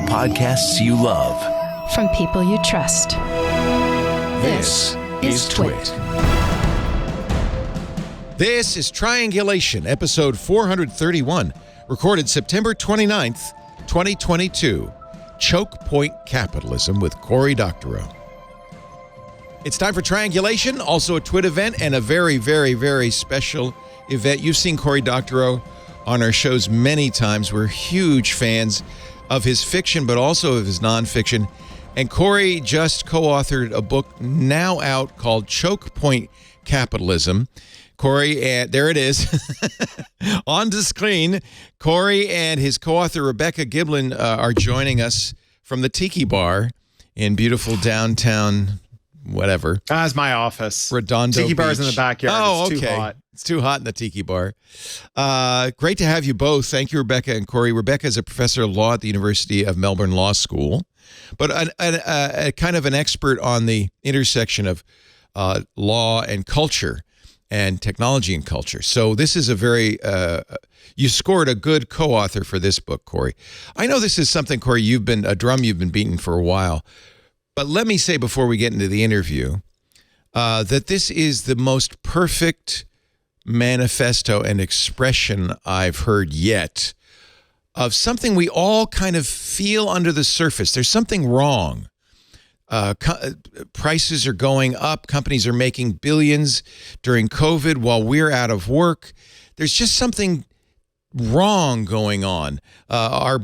Podcasts you love. From people you trust. This is TWiT. This is Triangulation, episode 431, recorded September 29th, 2022. Chokepoint Capitalism with Cory Doctorow. It's time for Triangulation, also a TWiT event and a very, very, very special event. You've seen Cory Doctorow on our shows many times. We're huge fans of his fiction, but also of his nonfiction. And Cory just co-authored a book now out called Chokepoint Capitalism. Cory, and there it is, on the screen. Cory and his co-author Rebecca Giblin are joining us from the Tiki Bar in beautiful downtown, whatever. That's my office. Redondo Tiki Bar's Beach. in the backyard. Oh, it's okay. Too hot. It's too hot in the Tiki Bar. Great to have you both. Thank you, Rebecca and Cory. Rebecca is a professor of law at the University of Melbourne Law School, but a kind of an expert on the intersection of law and culture and technology and culture. So this is a very, you scored a good co-author for this book, Cory. I know this is something, Cory, a drum you've been beating for a while, but let me say before we get into the interview that this is the most perfect manifesto and expression I've heard yet of something we all kind of feel under the surface. There's something wrong. Prices are going up. Companies are making billions during COVID while we're out of work. There's just something wrong going on. Our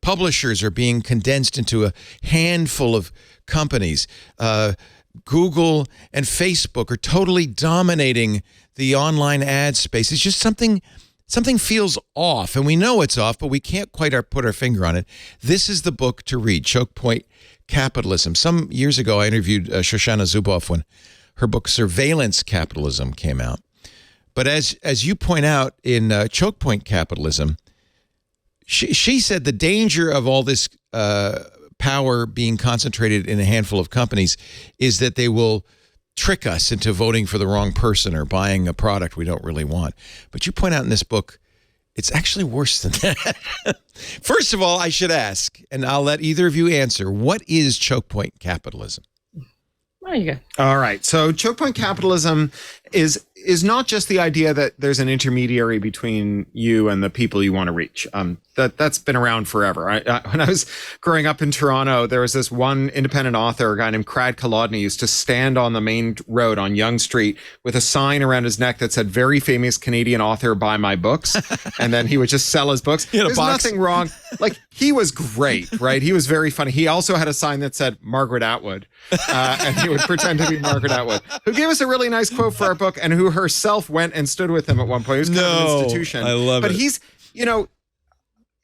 publishers are being condensed into a handful of companies. Google and Facebook are totally dominating the online ad space. It's just something feels off, and we know it's off, but we can't quite put our finger on it. This is the book to read, Chokepoint Capitalism. Some years ago, I interviewed Shoshana Zuboff when her book Surveillance Capitalism came out. But as you point out in Chokepoint Capitalism, she said the danger of all this power being concentrated in a handful of companies is that they will trick us into voting for the wrong person or buying a product we don't really want. But you point out in this book, it's actually worse than that. First of all, I should ask, and I'll let either of you answer, what is Chokepoint Capitalism? There you go. All right. So Chokepoint Capitalism is not just the idea that there's an intermediary between you and the people you want to reach. That's been around forever. When I was growing up in Toronto, there was this one independent author, a guy named Crad Kolodny, used to stand on the main road on Yonge Street with a sign around his neck that said, "Very famous Canadian author, buy my books." And then he would just sell his books. There's nothing wrong. Like, he was great, right? He was very funny. He also had a sign that said Margaret Atwood. And he would pretend to be Margaret Atwood, who gave us a really nice quote for our book and who herself went and stood with him at one point. It was kind of an institution. I love it. But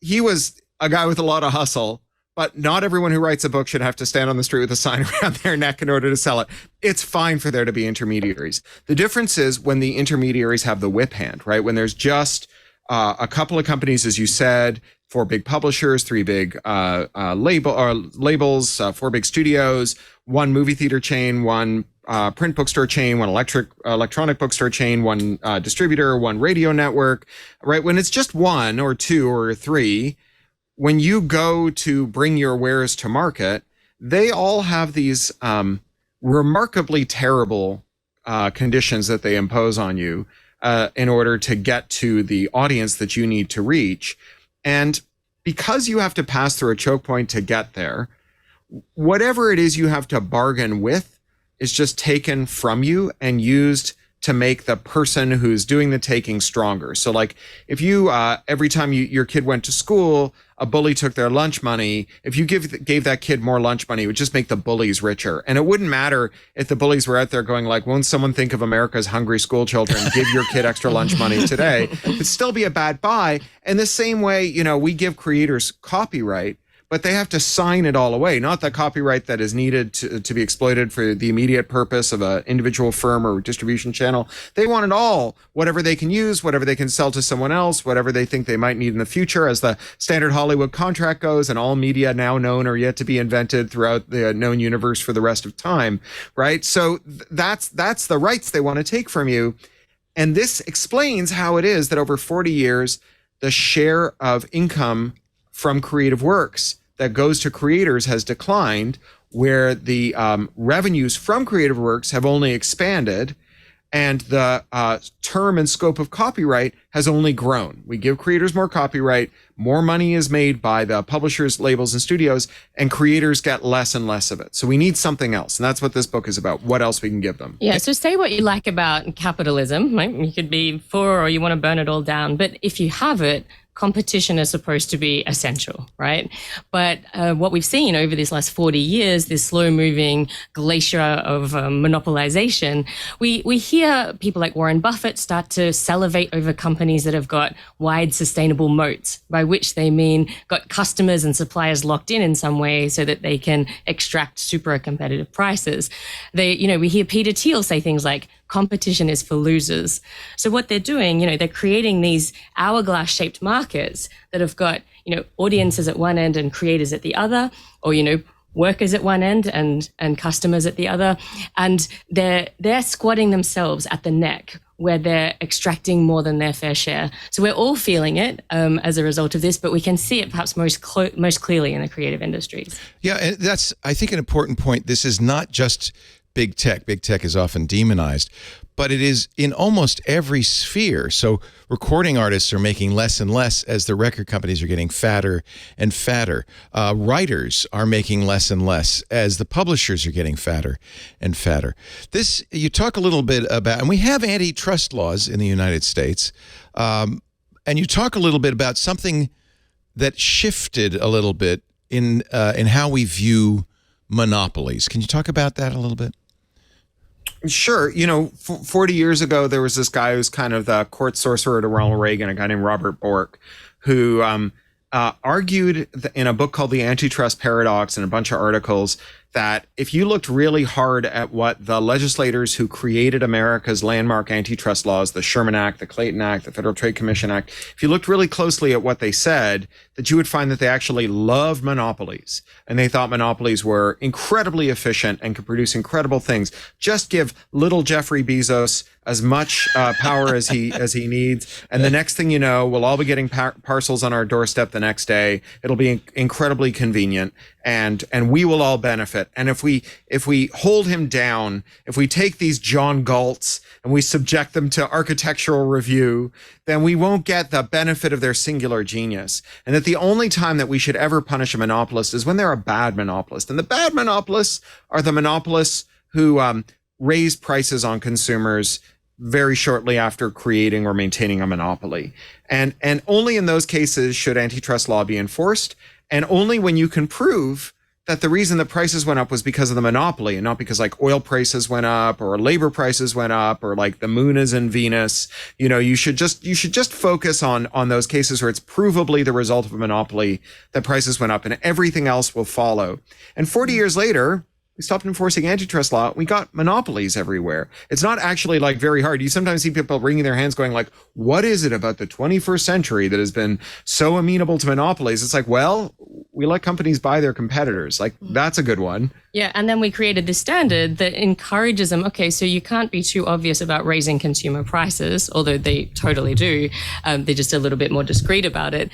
he was a guy with a lot of hustle, but not everyone who writes a book should have to stand on the street with a sign around their neck in order to sell it. It's fine for there to be intermediaries. The difference is when the intermediaries have the whip hand, right? When there's just a couple of companies, as you said, 4 big publishers, 3 big labels, 4 big studios, 1 movie theater chain, 1 print bookstore chain, 1 electronic bookstore chain, 1 distributor, 1 radio network, right? When it's just 1 or 2 or 3, when you go to bring your wares to market, they all have these remarkably terrible conditions that they impose on you in order to get to the audience that you need to reach. And because you have to pass through a choke point to get there, whatever it is you have to bargain with is just taken from you and used to make the person who's doing the taking stronger. So like if you, every time your kid went to school, a bully took their lunch money. If you gave that kid more lunch money, it would just make the bullies richer. And it wouldn't matter if the bullies were out there going like, won't someone think of America's hungry school children? Give your kid extra lunch money today. It'd still be a bad buy. And the same way, we give creators copyright, but they have to sign it all away, not the copyright that is needed to be exploited for the immediate purpose of an individual firm or distribution channel. They want it all, whatever they can use, whatever they can sell to someone else, whatever they think they might need in the future, as the standard Hollywood contract goes, and all media now known or yet to be invented throughout the known universe for the rest of time, right? So that's the rights they want to take from you. And this explains how it is that over 40 years, the share of income from creative works that goes to creators has declined, where the revenues from creative works have only expanded, and the term and scope of copyright has only grown. We give creators more copyright, more money is made by the publishers, labels, and studios, and creators get less and less of it. So we need something else, and that's what this book is about, what else we can give them. Yeah, so say what you like about capitalism, right? You could be for or you want to burn it all down, but if you have it, competition is supposed to be essential, right? But what we've seen over these last 40 years, this slow-moving glacier of monopolization, we hear people like Warren Buffett start to salivate over companies that have got wide sustainable moats, by which they mean got customers and suppliers locked in some way so that they can extract super competitive prices. We hear Peter Thiel say things like, competition is for losers. So what they're doing, they're creating these hourglass-shaped markets that have got, audiences at one end and creators at the other, or, workers at one end and customers at the other. And they're squatting themselves at the neck where they're extracting more than their fair share. So we're all feeling it as a result of this, but we can see it perhaps most clearly in the creative industries. Yeah, and that's, I think, an important point. This is not just big tech. Big tech is often demonized, but it is in almost every sphere. So recording artists are making less and less as the record companies are getting fatter and fatter. Writers are making less and less as the publishers are getting fatter and fatter. This, you talk a little bit about, and we have antitrust laws in the United States, and you talk a little bit about something that shifted a little bit in how we view monopolies. Can you talk about that a little bit? Sure. 40 years ago, there was this guy who's kind of the court sorcerer to Ronald Reagan, a guy named Robert Bork, who argued in a book called The Antitrust Paradox and a bunch of articles that if you looked really hard at what the legislators who created America's landmark antitrust laws, the Sherman Act, the Clayton Act, the Federal Trade Commission Act, if you looked really closely at what they said, that you would find that they actually loved monopolies. And they thought monopolies were incredibly efficient and could produce incredible things. Just give little Jeffrey Bezos as much power as he needs, and the next thing you know, we'll all be getting parcels on our doorstep the next day. It'll be incredibly convenient, and we will all benefit. And if we hold him down, if we take these John Galts and we subject them to architectural review, then we won't get the benefit of their singular genius. And that the only time that we should ever punish a monopolist is when they're a bad monopolist. And the bad monopolists are the monopolists who raise prices on consumers very shortly after creating or maintaining a monopoly. And only in those cases should antitrust law be enforced, and only when you can prove that the reason the prices went up was because of the monopoly and not because like oil prices went up or labor prices went up or like the moon is in Venus. You should just focus on those cases where it's provably the result of a monopoly that prices went up, and everything else will follow. And 40 years later, we stopped enforcing antitrust law. We got monopolies everywhere. It's not actually like very hard. You sometimes see people wringing their hands going like, what is it about the 21st century that has been so amenable to monopolies? It's like, well, we let companies buy their competitors. Like, that's a good one. Yeah, and then we created this standard that encourages them, okay, so you can't be too obvious about raising consumer prices, although they totally do. They're just a little bit more discreet about it.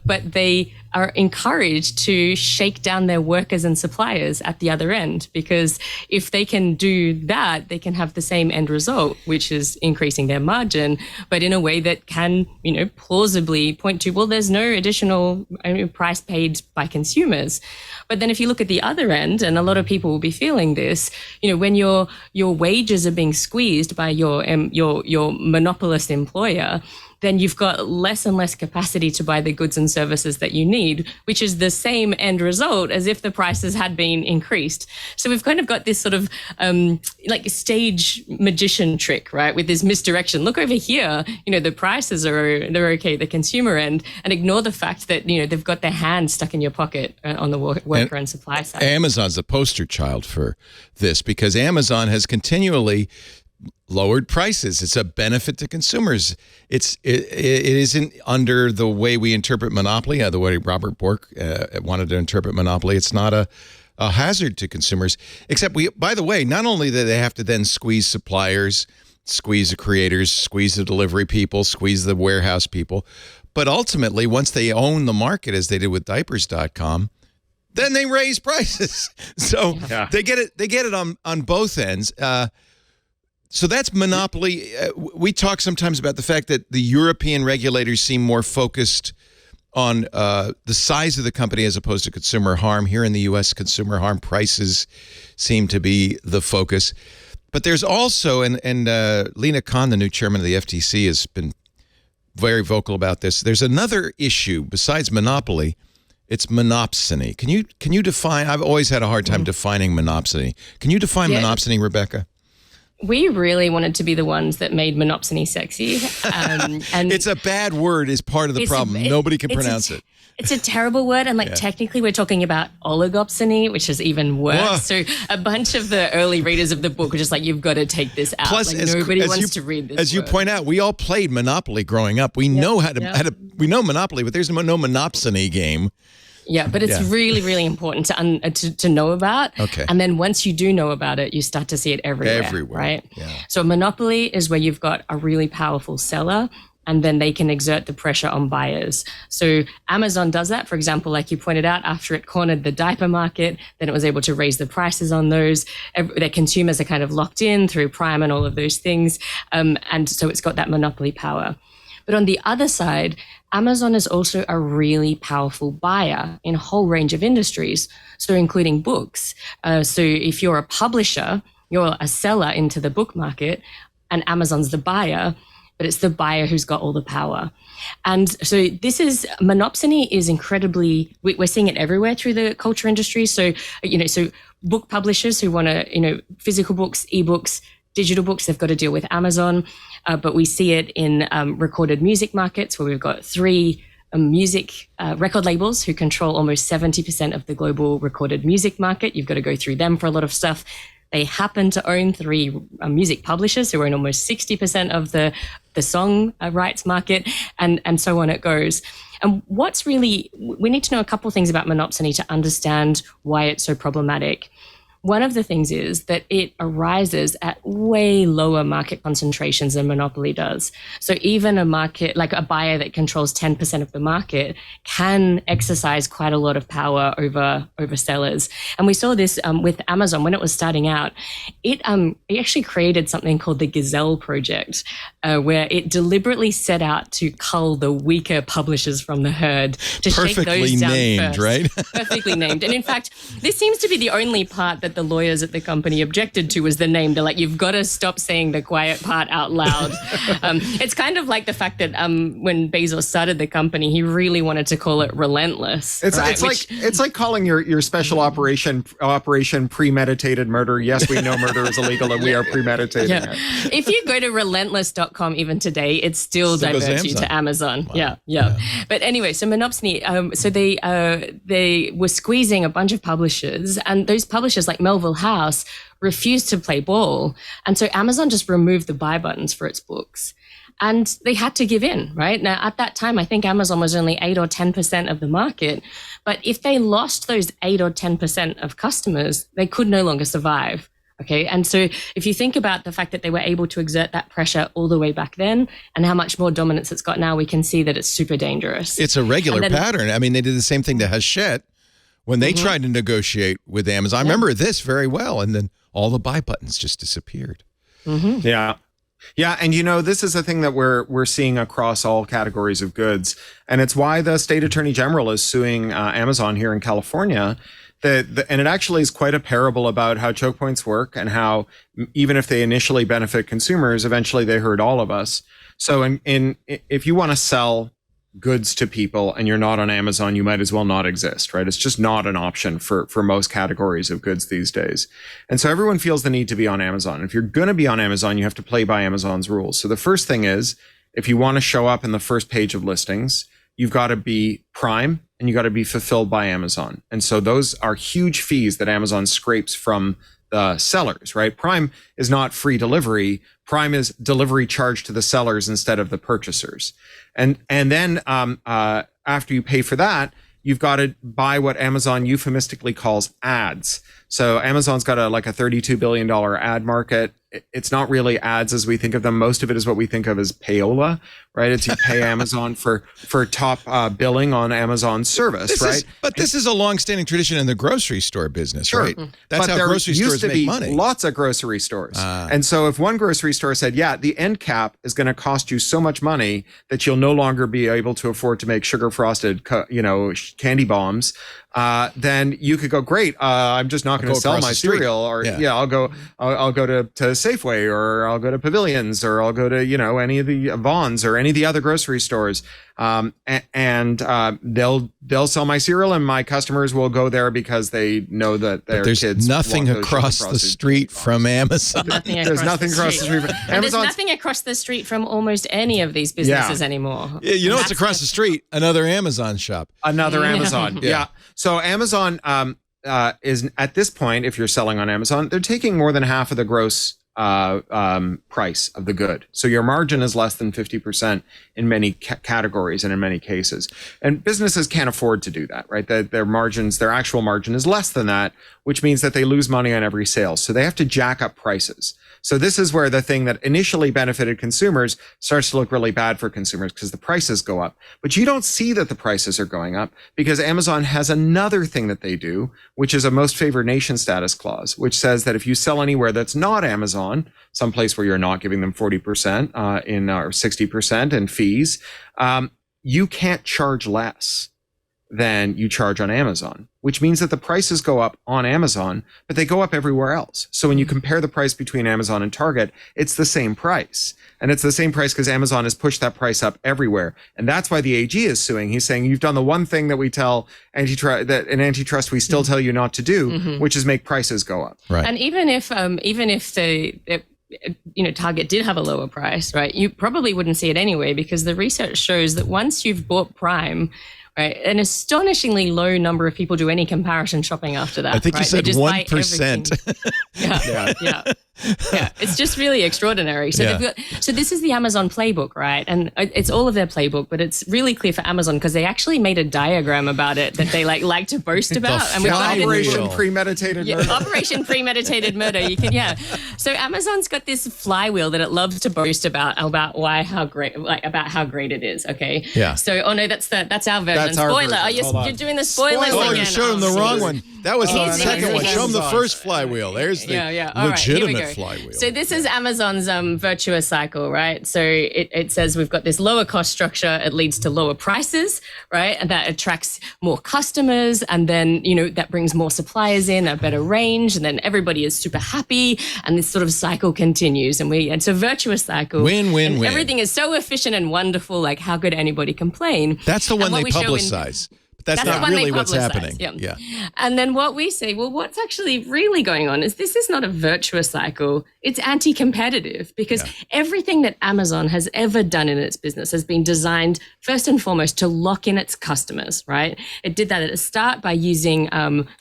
But they are encouraged to shake down their workers and suppliers at the other end, because if they can do that, they can have the same end result, which is increasing their margin, but in a way that can, plausibly point to, well, there's no additional price paid by consumers. But then if you look at the other end, and a lot of people will be feeling this, when your wages are being squeezed by your monopolist employer, then you've got less and less capacity to buy the goods and services that you need, which is the same end result as if the prices had been increased. So we've kind of got this sort of like stage magician trick, right? With this misdirection. Look over here, the prices they're okay, the consumer end, and ignore the fact that, they've got their hand stuck in your pocket on the worker and supply side. Amazon's the poster child for this, because Amazon has continually lowered prices. It's a benefit to consumers. It isn't under the way we interpret monopoly, the way Robert Bork wanted to interpret monopoly. It's not a hazard to consumers, except by the way, not only do they have to then squeeze suppliers, squeeze the creators, squeeze the delivery people, squeeze the warehouse people, But ultimately, once they own the market, as they did with diapers.com, then they raise prices. So they get it on both ends. So that's monopoly. We talk sometimes about the fact that the European regulators seem more focused on the size of the company as opposed to consumer harm. Here in the U.S., consumer harm prices seem to be the focus. But there's also, and Lena Khan, the new chairman of the FTC, has been very vocal about this. There's another issue besides monopoly. It's monopsony. Can you define? I've always had a hard time defining monopsony. Can you define monopsony, Rebecca? We really wanted to be the ones that made monopsony sexy. And it's a bad word is part of the problem. Nobody can pronounce it. It's a terrible word. And technically we're talking about oligopsony, which is even worse. Whoa. So a bunch of the early readers of the book were just like, you've got to take this out. Plus, nobody wants to read this As you point out, we all played Monopoly growing up. We know how to we know Monopoly, but there's no monopsony game. Yeah, but it's really, really important to know about. Okay. And then once you do know about it, you start to see it everywhere. Right? Yeah. So monopoly is where you've got a really powerful seller and then they can exert the pressure on buyers. So Amazon does that, for example, like you pointed out, after it cornered the diaper market, then it was able to raise the prices on those. Their consumers are kind of locked in through Prime and all of those things. And so it's got that monopoly power. But on the other side, Amazon is also a really powerful buyer in a whole range of industries, so including books. So if you're a publisher, you're a seller into the book market, and Amazon's the buyer, but it's the buyer who's got all the power. And so monopsony is incredibly, we're seeing it everywhere through the culture industry. So, so book publishers who want to, physical books, ebooks, digital books, they've got to deal with Amazon. But we see it in recorded music markets where we've got 3 music record labels who control almost 70% of the global recorded music market. You've got to go through them for a lot of stuff. They happen to own 3 music publishers who own almost 60% of the song rights market, and so on it goes. And we need to know a couple of things about monopsony to understand why it's so problematic. One of the things is that it arises at way lower market concentrations than monopoly does. So even a market, like a buyer that controls 10% of the market, can exercise quite a lot of power over sellers. And we saw this with Amazon when it was starting out. It actually created something called the Gazelle Project, where it deliberately set out to cull the weaker publishers from the herd, to shake those down named, first. Right? Perfectly named. And in fact, this seems to be the only part that the lawyers at the company objected to, was the name. They're like, you've got to stop saying the quiet part out loud. It's kind of like the fact that when Bezos started the company, he really wanted to call it Relentless. It's like calling your special operation premeditated murder. Yes, we know murder is illegal and we are premeditating it. If you go to relentless.com even today, it still diverts you to Amazon. Wow. Yeah. But anyway, so monopsony, so they were squeezing a bunch of publishers, and those publishers like Melville House refused to play ball. And so Amazon just removed the buy buttons for its books. And they had to give in, right? Now, at that time, I think Amazon was only 8 or 10% of the market. But if they lost those 8 or 10% of customers, they could no longer survive. Okay. And so if you think about the fact that they were able to exert that pressure all the way back then and how much more dominance it's got now, we can see that it's super dangerous. It's a regular pattern. I mean, they did the same thing to Hachette when they tried to negotiate with Amazon. I remember this very well. And then all the buy buttons just disappeared. Yeah. Yeah. And, this is a thing that we're seeing across all categories of goods. And it's why the state attorney general is suing Amazon here in California. And it actually is quite a parable about how choke points work and how even if they initially benefit consumers, eventually they hurt all of us. So if you want to sell goods to people and you're not on Amazon, you might as well not exist, right? It's just not an option for most categories of goods these days. And so everyone feels the need to be on Amazon. If you're going to be on Amazon, you have to play by Amazon's rules. So the first thing is, if you want to show up in the first page of listings, you've got to be Prime and you got to be fulfilled by Amazon. And so those are huge fees that Amazon scrapes from the sellers, right? Prime is not free delivery. Prime is delivery charged to the sellers instead of the purchasers. And then after you pay for that, you've got to buy what Amazon euphemistically calls ads. So Amazon's got a $32 billion ad market. it's not really ads as we think of them. Most of it is what we think of as payola, right? It's you pay Amazon for top billing on Amazon's service, right? This is a long-standing tradition in the grocery store business, Sure. right? That's how grocery stores make money. Lots of grocery stores. And so if one grocery store said, yeah, the end cap is going to cost you so much money that you'll no longer be able to afford to make sugar frosted, candy bombs, then you could go, great. I'm just not going to sell my cereal, or I'll go to Safeway, or I'll go to Pavilions, or I'll go to any of the Vons or any of the other grocery stores, and they'll sell my cereal, and my customers will go there because they know that their kids. There's nothing across the street from Amazon. There's nothing across the street from Amazon. There's nothing across the street from almost any of these businesses anymore. Yeah, what's across the street? Another Amazon shop. Another Amazon. Yeah. So Amazon is at this point, if you're selling on Amazon, they're taking more than half of the gross price of the good. So your margin is less than 50% in many categories and in many cases. And businesses can't afford to do that, right? Their actual margin is less than that, which means that they lose money on every sale. So they have to jack up prices. So this is where the thing that initially benefited consumers starts to look really bad for consumers, because the prices go up. But you don't see that the prices are going up, because Amazon has another thing that they do, which is a most favored nation status clause, which says that if you sell anywhere that's not Amazon, someplace where you're not giving them 40% or 60% in fees, you can't charge less than you charge on Amazon, which means that the prices go up on Amazon, but they go up everywhere else. So when you compare the price between Amazon and Target, it's the same price. And it's the same price because Amazon has pushed that price up everywhere. And that's why the AG is suing. He's saying, you've done the one thing that we tell antitrust we still tell you not to do, which is make prices go up. Right. And even if Target did have a lower price, right, you probably wouldn't see it anyway, because the research shows that once you've bought Prime, right, an astonishingly low number of people do any comparison shopping after that. I think right? you said 1%. Yeah, it's just really extraordinary. So this is the Amazon playbook, right? And it's all of their playbook, but it's really clear for Amazon because they actually made a diagram about it that they like to boast about. And we've got Operation Premeditated Murder. Operation Premeditated Murder. You can, So Amazon's got this flywheel that it loves to boast about how great it is. Okay. Yeah. So that's our version. That's our spoiler. version. You're doing the spoilers Oh, again. you showed him the wrong one. That was the second one. Show him the Amazon. first flywheel. There's the All right, here we legitimate go. flywheel. So this is Amazon's virtuous cycle, right? So it says we've got this lower cost structure. It leads to lower prices, right? And that attracts more customers. And then, that brings more suppliers in, a better range. And then everybody is super happy. And this sort of cycle continues. And it's a virtuous cycle. Win, win, and win. Everything is so efficient and wonderful. Like, how could anybody complain? That's the one they we show publicize. That's the not one really they what's publicize, happening. Yeah. And then what we say, well, what's actually really going on is this is not a virtuous cycle. It's anti-competitive, because everything that Amazon has ever done in its business has been designed first and foremost to lock in its customers, right? It did that at the start by using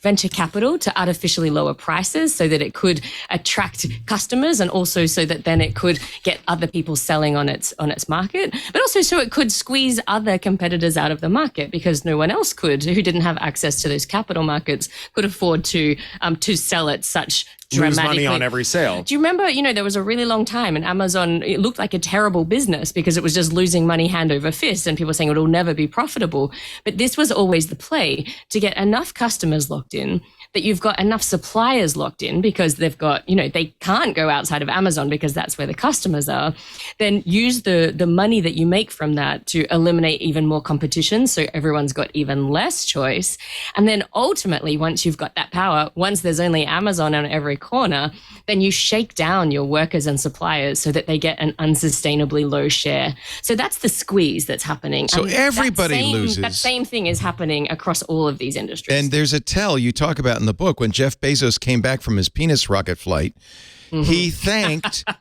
venture capital to artificially lower prices so that it could attract customers, and also so that then it could get other people selling on its market, but also so it could squeeze other competitors out of the market, because no one else who didn't have access to those capital markets could afford to sell at such lose dramatically. money on every sale. Do you remember, there was a really long time and Amazon, it looked like a terrible business because it was just losing money hand over fist, and people were saying it'll never be profitable. But this was always the play, to get enough customers locked in, that you've got enough suppliers locked in because they've got, they can't go outside of Amazon because that's where the customers are. Then use the money that you make from that to eliminate even more competition, so everyone's got even less choice. And then ultimately, once you've got that power, once there's only Amazon on every corner, then you shake down your workers and suppliers so that they get an unsustainably low share. So that's the squeeze that's happening. So and everybody loses. That same thing is happening across all of these industries. And there's a tell you talk about in the book when Jeff Bezos came back from his penis rocket flight. He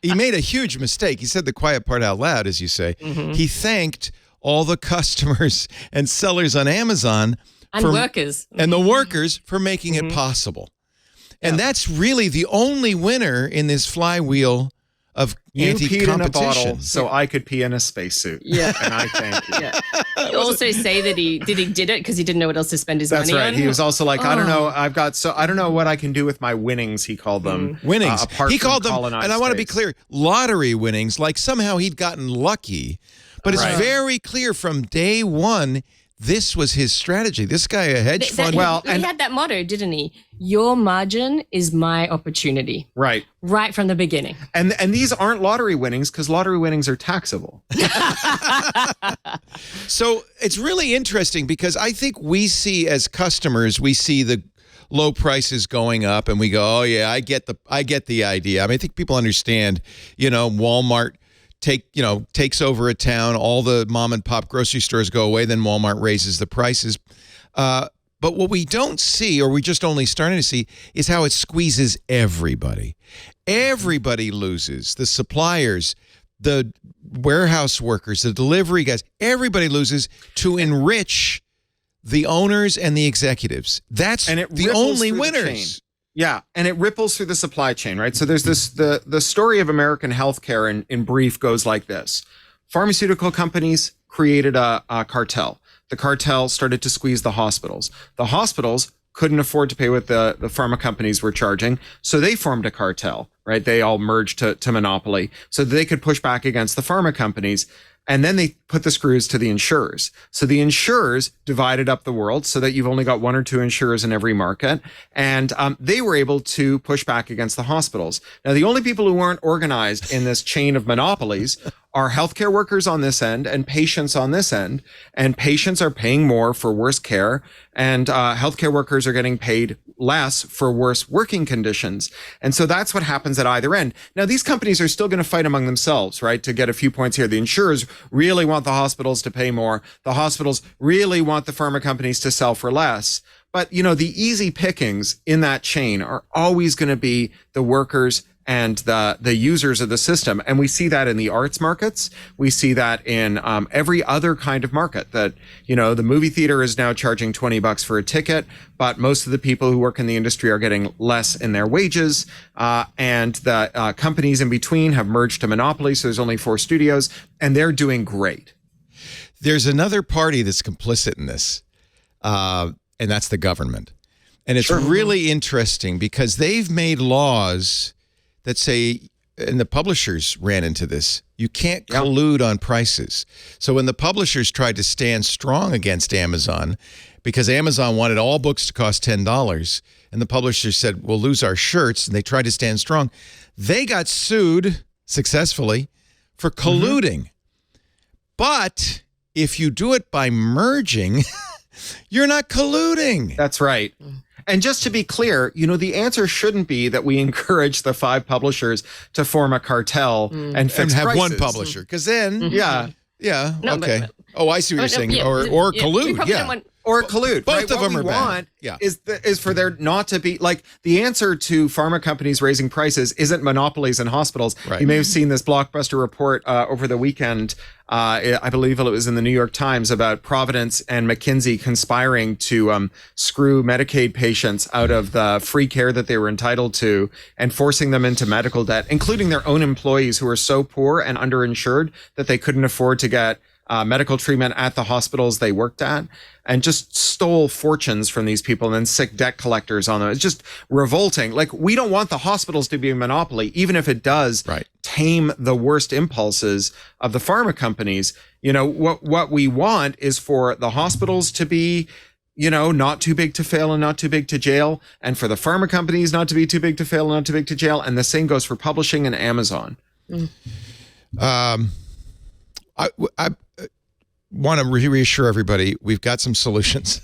made a huge mistake. He said the quiet part out loud, as you say. He thanked all the customers and sellers on Amazon and workers. And the workers for making it possible. And that's really the only winner in this flywheel of You peed in a bottle anti-competition. so I could pee in a spacesuit. Yeah. And I thank you. Yeah. You also say that he did it because he didn't know what else to spend his That's money right. on. He was also like, I don't know. I don't know what I can do with my winnings. He called them Winnings. apart He from called them, colonized and I want to be states. clear, lottery winnings, like somehow he'd gotten lucky. But it's very clear from day one, this was his strategy. This guy, a hedge fund. He had that motto, didn't he? Your margin is my opportunity. Right. Right from the beginning. And these aren't lottery winnings because lottery winnings are taxable. So it's really interesting because I think we see as customers, we see the low prices going up and we go, oh yeah, I get the idea. I mean, I think people understand, Walmart takes over a town, all the mom and pop grocery stores go away, then Walmart raises the prices. But what we don't see, or we just only starting to see, is how it squeezes everybody. Everybody loses. The suppliers, the warehouse workers, the delivery guys, everybody loses to enrich the owners and the executives. That's And it the ripples only through the chain. winners. Yeah, and it ripples through the supply chain, right? So there's this, the story of American healthcare in brief goes like this. Pharmaceutical companies created a cartel. The cartel started to squeeze the hospitals. The hospitals couldn't afford to pay what the pharma companies were charging, so they formed a cartel, right? They all merged to monopoly so that they could push back against the pharma companies. And then they put the screws to the insurers. So the insurers divided up the world so that you've only got one or two insurers in every market. And they were able to push back against the hospitals. Now, the only people who weren't organized in this chain of monopolies are healthcare workers on this end and patients on this end. And patients are paying more for worse care. And healthcare workers are getting paid less for worse working conditions. And so that's what happens at either end. Now, these companies are still going to fight among themselves, right? To get a few points here. The insurers really want the hospitals to pay more. The hospitals really want the pharma companies to sell for less. But, the easy pickings in that chain are always going to be the workers and the users of the system. And we see that in the arts markets. We see that in every other kind of market that, the movie theater is now charging $20 for a ticket, but most of the people who work in the industry are getting less in their wages. And the companies in between have merged to monopoly. So there's only 4 studios and they're doing great. There's another party that's complicit in this, and that's the government. And it's really interesting because they've made laws that say, and the publishers ran into this, you can't collude on prices. So when the publishers tried to stand strong against Amazon, because Amazon wanted all books to cost $10, and the publishers said, we'll lose our shirts, and they tried to stand strong, they got sued successfully for colluding. But if you do it by merging, you're not colluding. That's right. And just to be clear, the answer shouldn't be that we encourage the 5 publishers to form a cartel and fix And have prices. one publisher, because then, Yeah. No, okay. I see what you're saying. yeah, Or we collude, probably don't want- Or collude. Both right? of What them we are bad. want Yeah. is for there not to be, like, the answer to pharma companies raising prices isn't monopolies in hospitals. Right. You may have seen this blockbuster report over the weekend. I believe it was in the New York Times about Providence and McKinsey conspiring to screw Medicaid patients out of the free care that they were entitled to and forcing them into medical debt, including their own employees who were so poor and underinsured that they couldn't afford to get medical treatment at the hospitals they worked at, and just stole fortunes from these people and then sick debt collectors on them. It's just revolting. Like, we don't want the hospitals to be a monopoly, even if it does tame the worst impulses of the pharma companies. What we want is for the hospitals to be, not too big to fail and not too big to jail, and for the pharma companies not to be too big to fail and not too big to jail. And the same goes for publishing and Amazon. I want to reassure everybody, we've got some solutions.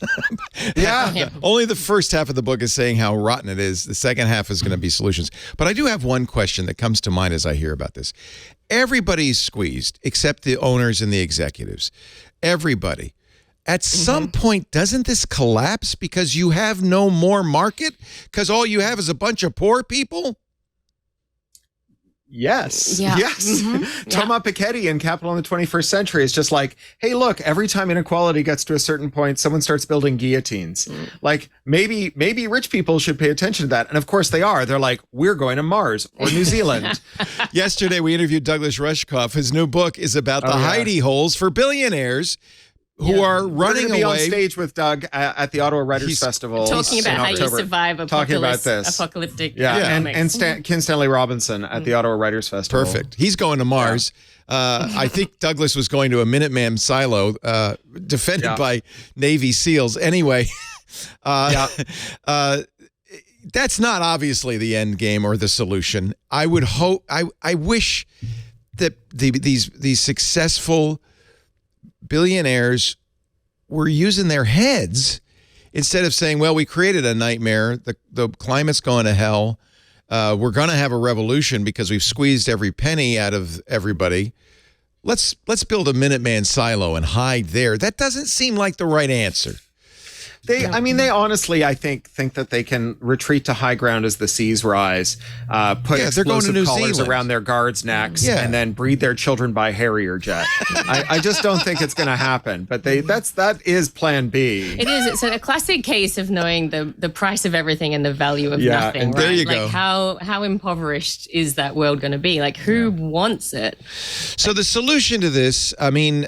Yeah. Only the first half of the book is saying how rotten it is. The second half is going to be solutions. But I do have one question that comes to mind as I hear about this. Everybody's squeezed except the owners and the executives. Everybody. At some point, doesn't this collapse because you have no more market? Because all you have is a bunch of poor people? Yes. Yeah. Yes. Thomas Piketty in Capital in the 21st Century is just like, hey, look, every time inequality gets to a certain point, someone starts building guillotines. Like maybe rich people should pay attention to that. And of course they are. They're like, we're going to Mars or New Zealand. Yesterday, we interviewed Douglas Rushkoff. His new book is about the hidey holes for billionaires who are running We're gonna be away. on stage with Doug at the Ottawa Writers Festival. Talking about how you survive apocalyptic. Ken Stanley Robinson at the Ottawa Writers Festival. Perfect. He's going to Mars. I think Douglas was going to a Minuteman silo defended by Navy SEALs. Anyway, that's not obviously the end game or the solution. I would hope. I wish that these successful billionaires were using their heads instead of saying, well, we created a nightmare. The climate's going to hell. We're going to have a revolution because we've squeezed every penny out of everybody. Let's build a Minuteman silo and hide there. That doesn't seem like the right answer. They honestly, I think that they can retreat to high ground as the seas rise, put explosive collars around their guards' necks, and then breed their children by Harrier jet. I just don't think it's going to happen. But that is Plan B. It is. It's a classic case of knowing the price of everything and the value of nothing. And right? there you go. Like how impoverished is that world going to be? Like who wants it? So the solution to this, I mean.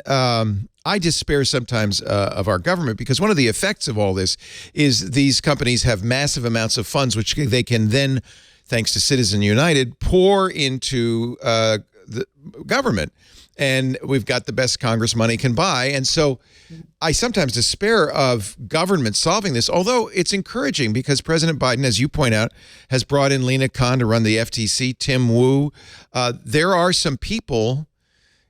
I despair sometimes of our government because one of the effects of all this is these companies have massive amounts of funds which they can then, thanks to Citizen United, pour into the government. And we've got the best Congress money can buy. And so I sometimes despair of government solving this, although it's encouraging because President Biden, as you point out, has brought in Lena Khan to run the FTC, Tim Wu. There are some people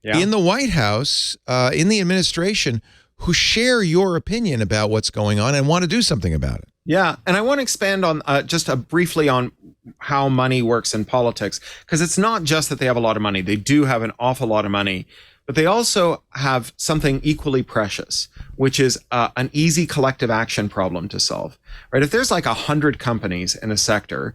in the White House, in the administration, who share your opinion about what's going on and want to do something about it. Yeah, and I want to expand on just briefly on how money works in politics, because it's not just that they have a lot of money. They do have an awful lot of money, but they also have something equally precious, which is an easy collective action problem to solve. Right? If there's like 100 companies in a sector,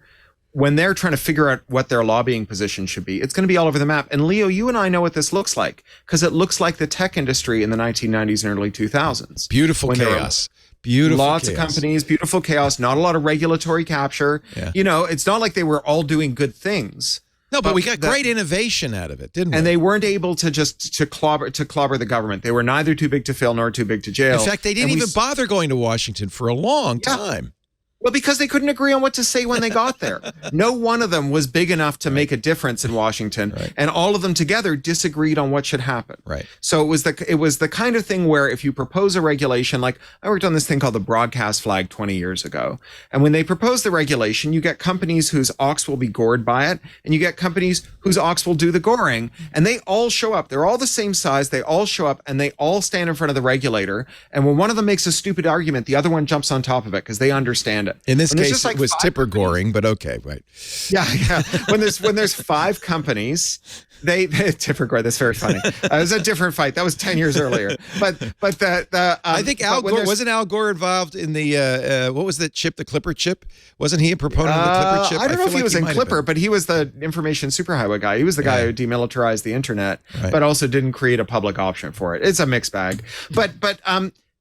when they're trying to figure out what their lobbying position should be, it's going to be all over the map. And Leo, you and I know what this looks like because it looks like the tech industry in the 1990s and early 2000s. Beautiful chaos. Beautiful lots of companies, beautiful chaos, not a lot of regulatory capture. Yeah. You know, it's not like they were all doing good things. No, but we got great innovation out of it, didn't we? And they weren't able to just clobber the government. They were neither too big to fail nor too big to jail. In fact, they didn't even bother going to Washington for a long time. Well, because they couldn't agree on what to say when they got there. No one of them was big enough to make a difference in Washington, and all of them together disagreed on what should happen. Right. So it was the kind of thing where if you propose a regulation, like I worked on this thing called the broadcast flag 20 years ago, and when they propose the regulation, you get companies whose ox will be gored by it, and you get companies whose ox will do the goring, and they all show up. They're all the same size. They all show up, and they all stand in front of the regulator. And when one of them makes a stupid argument, the other one jumps on top of it because they understand it. In this case, it was tipper goring, but okay, right? Yeah. When there's 5 companies, they tipper gore. That's very funny. It was a different fight. That was 10 years earlier. But I think Al Gore wasn't Al Gore involved in the what was the chip, the Clipper chip? Wasn't he a proponent of the Clipper chip? I don't know if he was in Clipper, but he was the information superhighway guy. He was the guy who demilitarized the internet, but also didn't create a public option for it. It's a mixed bag. But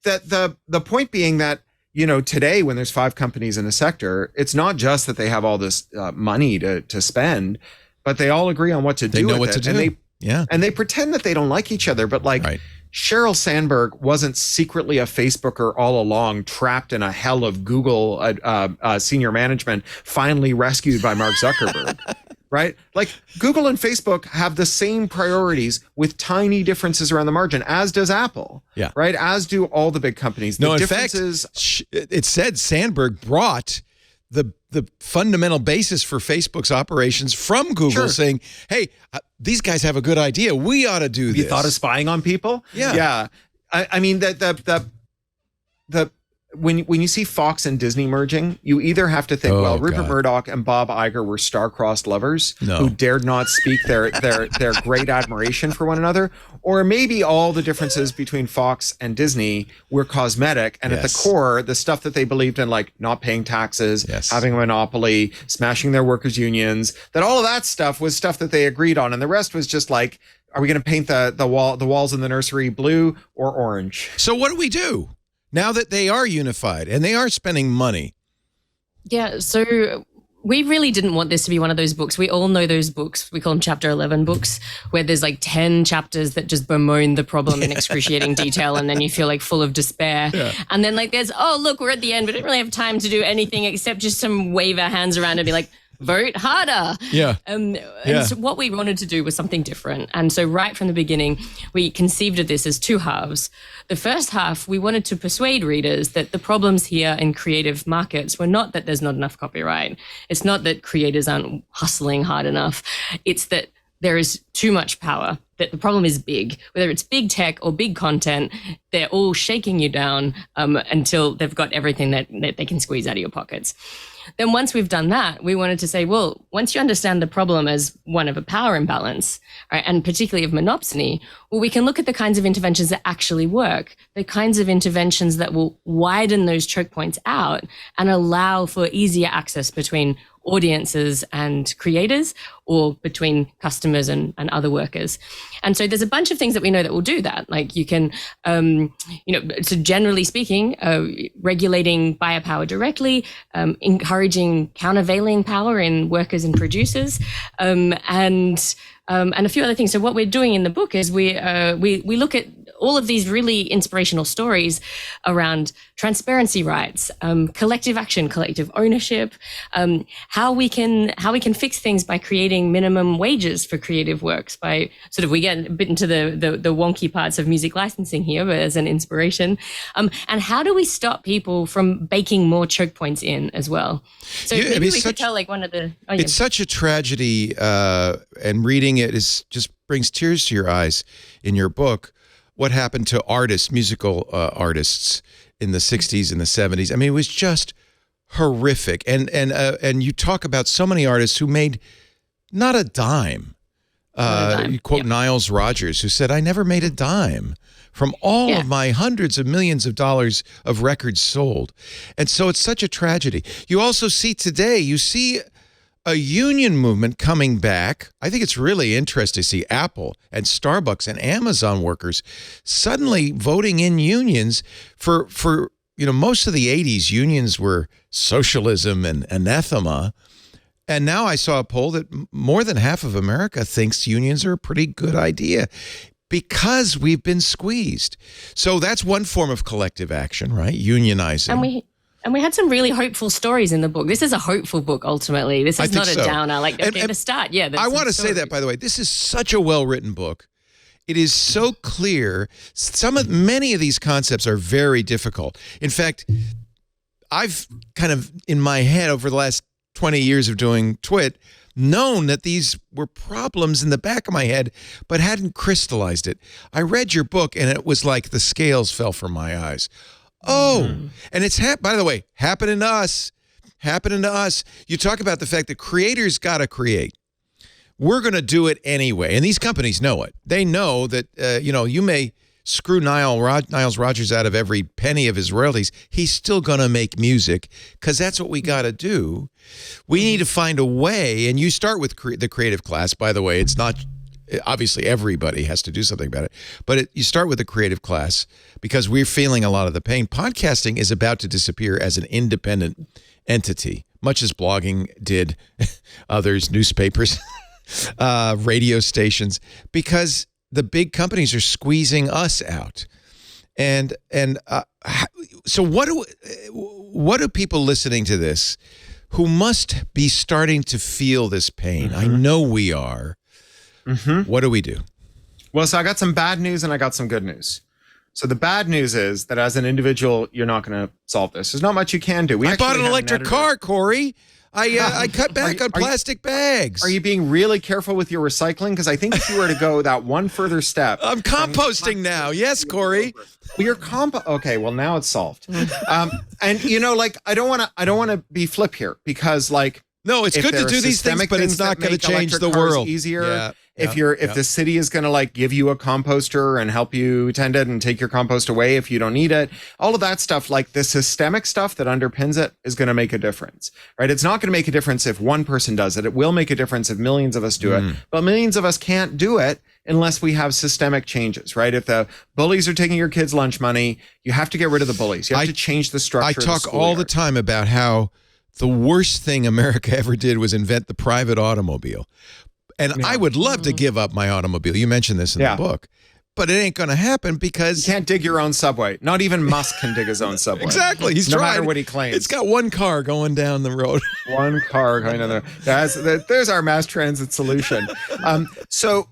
the point being that, you know, today when there's 5 companies in a sector, it's not just that they have all this money to spend, but they all agree on what to do. They know what to do. And they pretend that they don't like each other, but Sheryl Sandberg wasn't secretly a Facebooker all along, trapped in a hell of Google senior management, finally rescued by Mark Zuckerberg. Right? Like Google and Facebook have the same priorities with tiny differences around the margin, as does Apple. Yeah. Right? As do all the big companies. No, in fact, it said Sandberg brought the fundamental basis for Facebook's operations from Google, saying, hey, these guys have a good idea. We ought to do this. You thought of spying on people? Yeah. Yeah. I mean, when you see Fox and Disney merging, you either have to think, Rupert Murdoch and Bob Iger were star-crossed lovers who dared not speak their great admiration for one another, or maybe all the differences between Fox and Disney were cosmetic, and at the core, the stuff that they believed in, like not paying taxes, having a monopoly, smashing their workers' unions, that all of that stuff was stuff that they agreed on, and the rest was just like, are we going to paint the walls in the nursery blue or orange? So what do we do now that they are unified and they are spending money? Yeah, so we really didn't want this to be one of those books. We all know those books. We call them Chapter 11 books, where there's like 10 chapters that just bemoan the problem in excruciating detail, and then you feel like full of despair. Yeah. And then like there's, oh, look, we're at the end. We didn't really have time to do anything except just wave our hands around and be like, vote harder. Yeah. And so what we wanted to do was something different. And so right from the beginning, we conceived of this as two halves. The first half, we wanted to persuade readers that the problems here in creative markets were not that there's not enough copyright. It's not that creators aren't hustling hard enough. It's that there is too much power, that the problem is big. Whether it's big tech or big content, they're all shaking you down until they've got everything that they can squeeze out of your pockets. Then once we've done that, we wanted to say, well, once you understand the problem as one of a power imbalance, right, and particularly of monopsony, well, we can look at the kinds of interventions that actually work, the kinds of interventions that will widen those choke points out and allow for easier access between audiences and creators, or between customers and other workers. And so there's a bunch of things that we know that will do that. Like you can, so generally speaking, regulating buyer power directly, encouraging countervailing power in workers and producers, and a few other things. So what we're doing in the book is we look at all of these really inspirational stories around transparency rights, collective action, collective ownership, how we can fix things by creating minimum wages for creative works, by sort of, we get a bit into the wonky parts of music licensing here, but as an inspiration, and how do we stop people from baking more choke points in as well? So maybe we could tell like one of the... It's such a tragedy, and reading it just brings tears to your eyes in your book. What happened to artists, musical artists in the 60s and the 70s. I mean, it was just horrific. And you talk about so many artists who made not a dime. You quote Niles Rodgers, who said, I never made a dime from all of my hundreds of millions of dollars of records sold. And so it's such a tragedy. You also see today, a union movement coming back. I think it's really interesting to see Apple and Starbucks and Amazon workers suddenly voting in unions for most of the 80s, unions were socialism and anathema. And now I saw a poll that more than half of America thinks unions are a pretty good idea because we've been squeezed. So that's one form of collective action, right? Unionizing. And we had some really hopeful stories in the book. This is a hopeful book, ultimately. This is not a downer. Like, okay, the start, I want to say that, by the way. This is such a well-written book. It is so clear. Many of these concepts are very difficult. In fact, I've kind of, in my head over the last 20 years of doing TWiT, known that these were problems in the back of my head, but hadn't crystallized it. I read your book, and it was like the scales fell from my eyes. Oh, and it's, by the way, happening to us. You talk about the fact that creators got to create. We're going to do it anyway. And these companies know it. They know that, you may screw Niles Rodgers out of every penny of his royalties. He's still going to make music because that's what we got to do. We need to find a way. And you start with the creative class, by the way. It's not... Obviously, everybody has to do something about it. But you start with the creative class because we're feeling a lot of the pain. Podcasting is about to disappear as an independent entity, much as blogging did, others, newspapers, radio stations, because the big companies are squeezing us out. And so what do people listening to this who must be starting to feel this pain? I know we are. What do we do? Well, so I got some bad news and I got some good news. So the bad news is that as an individual, you're not going to solve this. There's not much you can do. I bought an electric car, Cory. I cut back on plastic bags. Are you being really careful with your recycling? Because I think if you were to go that one further step. I'm composting now. Yes, Cory. Well, you're okay, well, now it's solved. And I don't want to be flip here because no, it's good to do these things, but it's not going to change the world. Easier. Yeah. If the city is going to give you a composter and help you tend it and take your compost away if you don't need it, all of that stuff, the systemic stuff that underpins it is going to make a difference, right? It's not going to make a difference if one person does it. It will make a difference if millions of us do it, but millions of us can't do it unless we have systemic changes, right? If the bullies are taking your kids' lunch money, you have to get rid of the bullies. You have to change the structure. I talk all the time about how the worst thing America ever did was invent the private automobile. And I would love to give up my automobile. You mentioned this in the book. But it ain't going to happen because... You can't dig your own subway. Not even Musk can dig his own subway. Exactly. He's no tried. matter what he claims. It's got one car going down the road. One car going down the road. There's our mass transit solution. So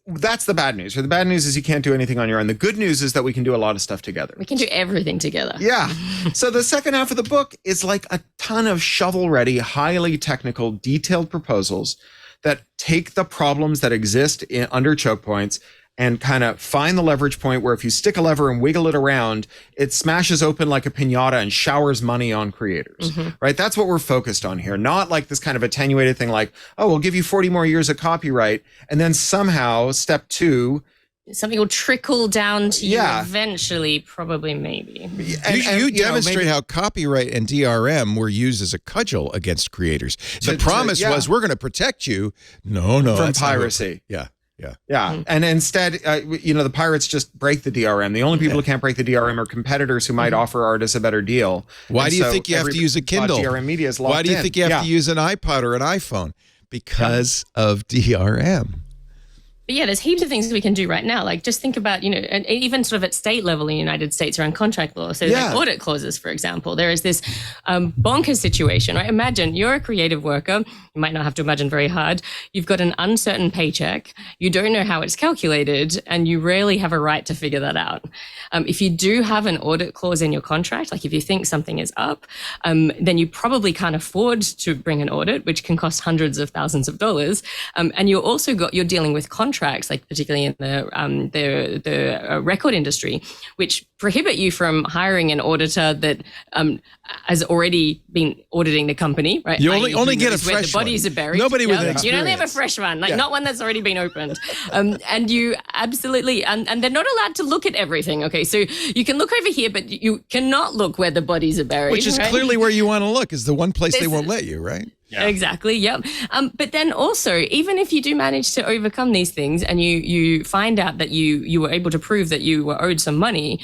that's the bad news. Or the bad news is you can't do anything on your own. The good news is that we can do a lot of stuff together. We can do everything together. Yeah. So the second half of the book is a ton of shovel-ready, highly technical, detailed proposals that take the problems that exist under choke points and kind of find the leverage point where if you stick a lever and wiggle it around, it smashes open like a piñata and showers money on creators, right? That's what we're focused on here. Not this kind of attenuated thing we'll give you 40 more years of copyright. And then somehow step 2, something will trickle down to you eventually, probably, maybe. You demonstrate how copyright and DRM were used as a cudgel against creators. The promise was we're going to protect you. No, from piracy. Yeah. And instead, the pirates just break the DRM. The only people who can't break the DRM are competitors who might offer artists a better deal. Why do you think you have to use a Kindle? DRM media is locked in. Why do you think you have to use an iPod or an iPhone? Because of DRM. But there's heaps of things we can do right now. Just think about, and even sort of at state level in the United States around contract law. So audit clauses, for example, there is this bonkers situation, right? Imagine you're a creative worker. You might not have to imagine very hard. You've got an uncertain paycheck. You don't know how it's calculated, and you rarely have a right to figure that out. If you do have an audit clause in your contract, if you think something is up, then you probably can't afford to bring an audit, which can cost hundreds of thousands of dollars. And you're dealing with contracts, particularly in the record industry, which prohibit you from hiring an auditor that has already been auditing the company, right? You only get a fresh where the bodies are buried. Nobody with experience. You only have a fresh one, not one that's already been opened. And you absolutely, and they're not allowed to look at everything, okay? So you can look over here, but you cannot look where the bodies are buried. Which is clearly where you want to look, is the one place they won't let you, right? Yeah. Exactly. Yep. But then also, even if you do manage to overcome these things and you find out that you were able to prove that you were owed some money,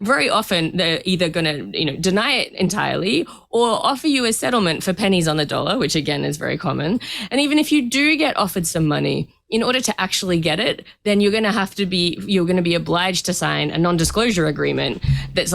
very often they're either going to deny it entirely or offer you a settlement for pennies on the dollar, which again is very common. And even if you do get offered some money, in order to actually get it, then you're going to be obliged to sign a non-disclosure agreement that's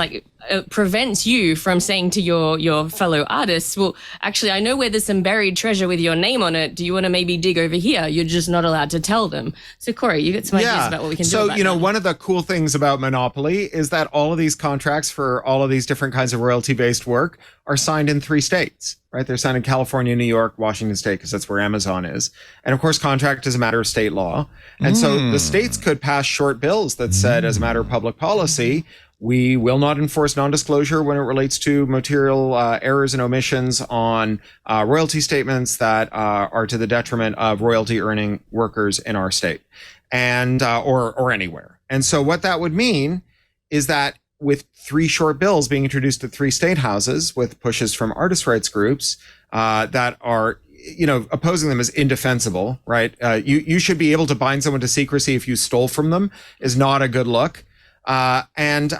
prevents you from saying to your fellow artists, well, actually, I know where there's some buried treasure with your name on it. Do you want to maybe dig over here? You're just not allowed to tell them. So, Cory, you got some ideas about what we can do about that. One of the cool things about Monopoly is that all of these contracts for all of these different kinds of royalty-based work are signed in 3 states, right? They're signed in California, New York, Washington State, because that's where Amazon is. And of course, contract is a matter of state law. And so the states could pass short bills that said, as a matter of public policy, we will not enforce non-disclosure when it relates to material errors and omissions on royalty statements that are to the detriment of royalty-earning workers in our state and or anywhere. And so what that would mean is that with 3 short bills being introduced at 3 state houses with pushes from artist rights groups that are opposing them is indefensible, right? You should be able to bind someone to secrecy if you stole from them is not a good look. And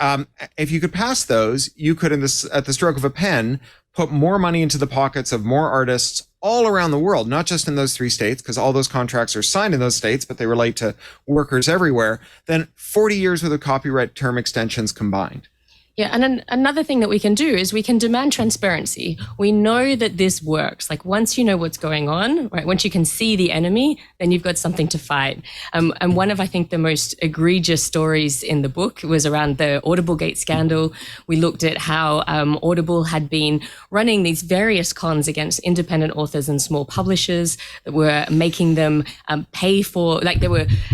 if you could pass those, you could, at the stroke of a pen, put more money into the pockets of more artists all around the world, not just in those 3 states, because all those contracts are signed in those states, but they relate to workers everywhere, than 40 years worth of copyright term extensions combined. Yeah, and another thing that we can do is we can demand transparency. We know that this works. Like once you know what's going on, right? Once you can see the enemy, then you've got something to fight. And one of, I think, the most egregious stories in the book was around the Audible Gate scandal. We looked at how Audible had been running these various cons against independent authors and small publishers that were making them pay for, like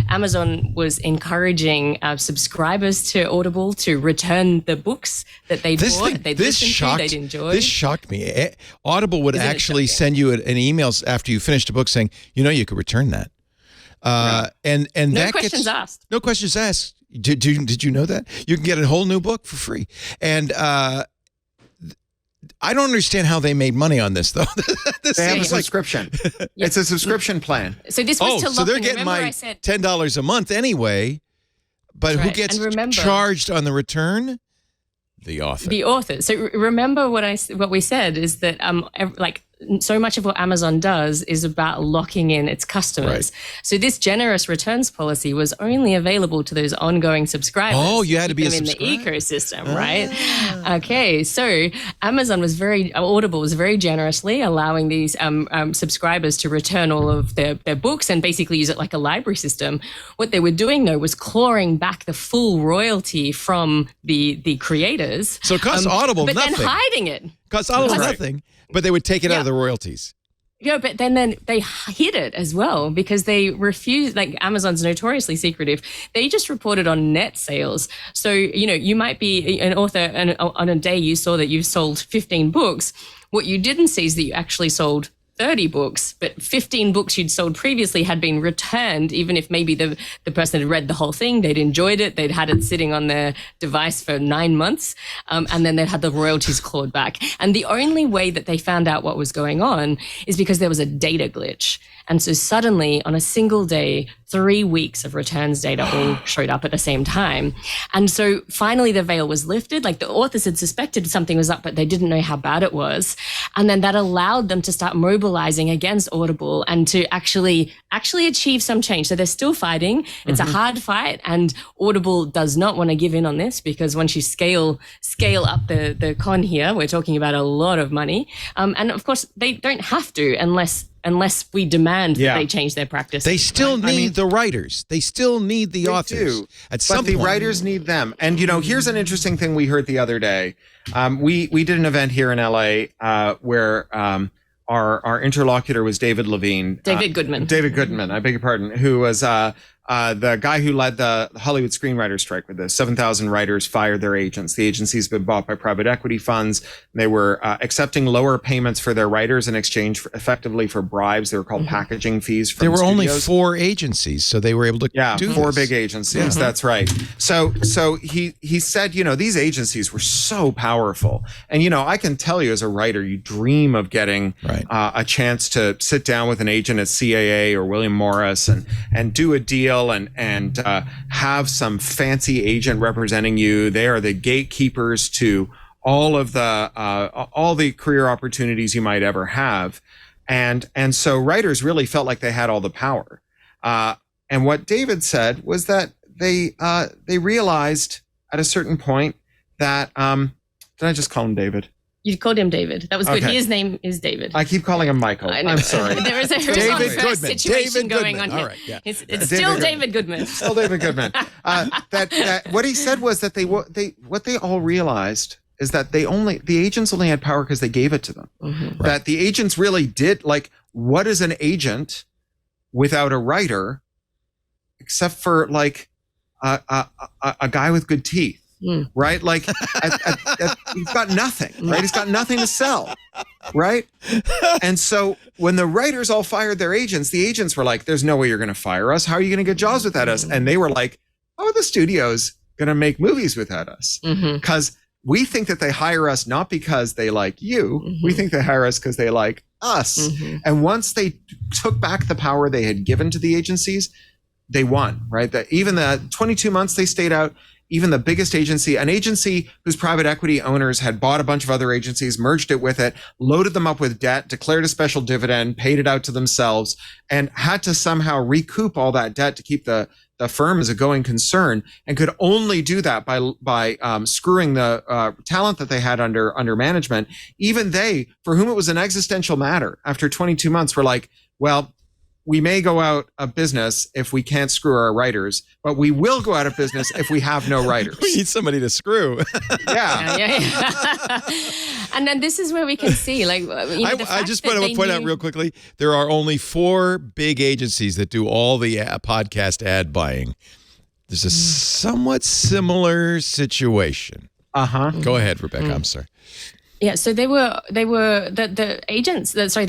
Amazon was encouraging subscribers to Audible to return the books that they'd bought, they'd listened to, they'd enjoyed. This shocked me. Audible would actually send you an email after you finished a book saying, you could return that. Right. And no that questions asked. No questions asked. Did you know that? You can get a whole new book for free. And I don't understand how they made money on this, though. They have a subscription. It's a subscription plan. So this was to so they're getting my $10 a month anyway. But who gets charged on the return? The author. The author. So remember what we said is that so much of what Amazon does is about locking in its customers. Right. So this generous returns policy was only available to those ongoing subscribers. Oh, you had to be a subscriber in the ecosystem, right? Okay, so Audible was very generously allowing these subscribers to return all of their books and basically use it like a library system. What they were doing though was clawing back the full royalty from the creators. So it costs Audible but nothing. But then hiding it. Costs Audible nothing. But they would take it out of the royalties. Yeah, but then they hid it as well because they refused, like Amazon's notoriously secretive. They just reported on net sales. So, you might be an author and on a day you saw that you've sold 15 books. What you didn't see is that you actually sold 30 books, but 15 books you'd sold previously had been returned, even if maybe the person had read the whole thing, they'd enjoyed it, they'd had it sitting on their device for 9 months, and then they'd had the royalties clawed back. And the only way that they found out what was going on is because there was a data glitch. And so suddenly, on a single day, 3 weeks of returns data all showed up at the same time. And so finally the veil was lifted. Like the authors had suspected something was up, but they didn't know how bad it was. And then that allowed them to start mobilizing against Audible and to actually achieve some change. So they're still fighting. It's a hard fight. And Audible does not want to give in on this because once you scale up the con here, we're talking about a lot of money. And of course, they don't have to unless we demand that they change their practice. They still need the writers. They still need the authors. But the writers need them. And, here's an interesting thing we heard the other day. We did an event here in LA where our interlocutor was David Levine. David Goodman, I beg your pardon, who was the guy who led the Hollywood screenwriter strike with this. 7,000 writers fired their agents. The agency's been bought by private equity funds. They were accepting lower payments for their writers in exchange effectively for bribes. They were called packaging fees from There were studios. only 4 agencies, so they were able to do 4 this. big agencies. That's right. So he said, these agencies were so powerful. And, I can tell you as a writer, you dream of getting a chance to sit down with an agent at CAA or William Morris and do a deal and have some fancy agent representing you. They are the gatekeepers to all of the career opportunities you might ever have. And so writers really felt like they had all the power. And what David said was that they realized at a certain point that did I just call him David? You called him David. That was good. Okay. His name is David. I keep calling him Michael. I'm sorry. There is a David Goodman. situation going on here. All right, yeah. It's still David Goodman. Still David Goodman. That what he said was that what they all realized is that the agents only had power because they gave it to them. That the agents really did, like, what is an agent without a writer, except for like a guy with good teeth? Right? Like he's got nothing, right? He's got nothing to sell, right? And so when the writers all fired their agents, the agents were like, there's no way you're going to fire us. How are you going to get jobs without us? And they were like, how are the studios going to make movies without us? Because we think that they hire us not because they like you. We think they hire us because they like us. And once they took back the power they had given to the agencies, they won, right? That even the 22 months they stayed out, even the biggest agency, an agency whose private equity owners had bought a bunch of other agencies, merged it with it, loaded them up with debt, declared a special dividend, paid it out to themselves, and had to somehow recoup all that debt to keep the the firm as a going concern and could only do that by screwing the talent that they had under management. Even they, for whom it was an existential matter, after 22 months, were like, well, we may go out of business if we can't screw our writers, but we will go out of business if we have no writers. We need somebody to screw. Yeah. And then this is where we can see, like, I just want to point out real quickly, there are only 4 big agencies that do all the podcast ad buying. There's a somewhat similar situation. Go ahead, Rebecca. I'm sorry. Yeah, so the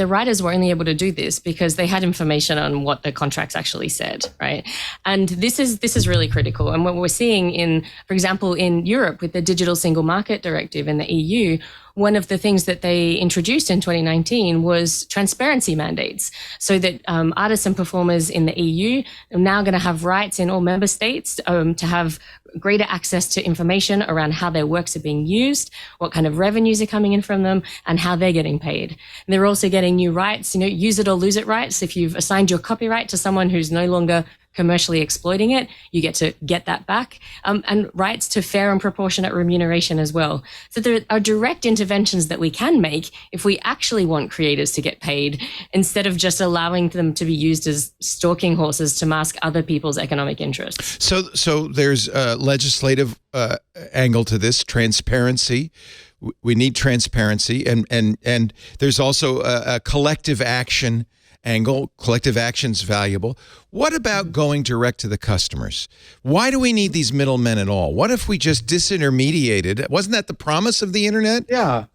writers were only able to do this because they had information on what the contracts actually said, right? And this is really critical. And what we're seeing for example, in Europe with the Digital Single Market Directive in the EU, one of the things that they introduced in 2019 was transparency mandates, so that artists and performers in the EU are now going to have rights in all member states to have greater access to information around how their works are being used, what kind of revenues are coming in from them, and how they're getting paid. And they're also getting new rights, use it or lose it rights. If you've assigned your copyright to someone who's no longer commercially exploiting it, you get to get that back, and rights to fair and proportionate remuneration as well. So there are direct interventions that we can make if we actually want creators to get paid, instead of just allowing them to be used as stalking horses to mask other people's economic interests. So there's a legislative angle to this, transparency. We need transparency, and there's also a collective action angle. Collective action's valuable. What about going direct to the customers? Why do we need these middlemen at all? What if we just disintermediated? Wasn't that the promise of the internet? Yeah.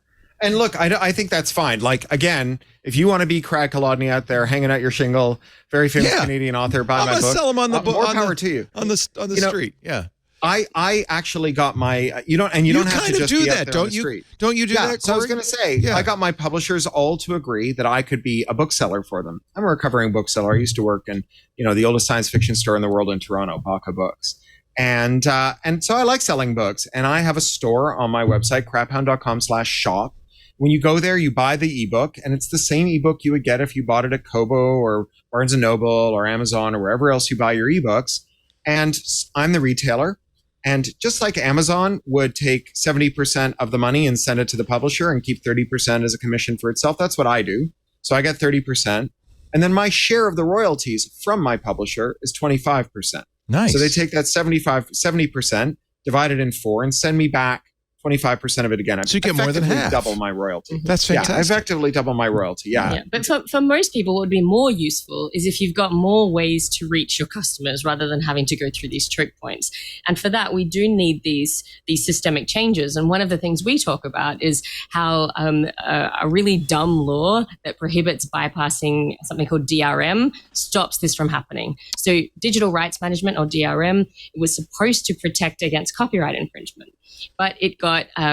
And look, I think that's fine. Like, again, if you want to be Craig Kolodny out there hanging out your shingle, very famous Canadian author, buy my book. Sell them on the book. More power to you. On the street. Yeah. I actually got my you don't have to just do be that, out there don't on the you? street. Don't you do that, Cory? So I was going to say, I got my publishers all to agree that I could be a bookseller for them. I'm a recovering bookseller. I used to work in the oldest science fiction store in the world in Toronto, Baka Books, and so I like selling books. And I have a store on my website, craphound.com/shop. When you go there, you buy the ebook, and it's the same ebook you would get if you bought it at Kobo or Barnes & Noble or Amazon or wherever else you buy your ebooks. And I'm the retailer. And just like Amazon would take 70% of the money and send it to the publisher and keep 30% as a commission for itself, that's what I do. So I get 30%. And then my share of the royalties from my publisher is 25%. Nice. So they take that 70%, divide it in 4, and send me back 25% of it again. So you get more than half. Double my royalty. That's fantastic. Yeah, effectively double my royalty. Yeah. But for most people, what would be more useful is if you've got more ways to reach your customers rather than having to go through these choke points. And for that, we do need these systemic changes. And one of the things we talk about is how a really dumb law that prohibits bypassing something called DRM stops this from happening. So digital rights management, or DRM, was supposed to protect against copyright infringement, but it got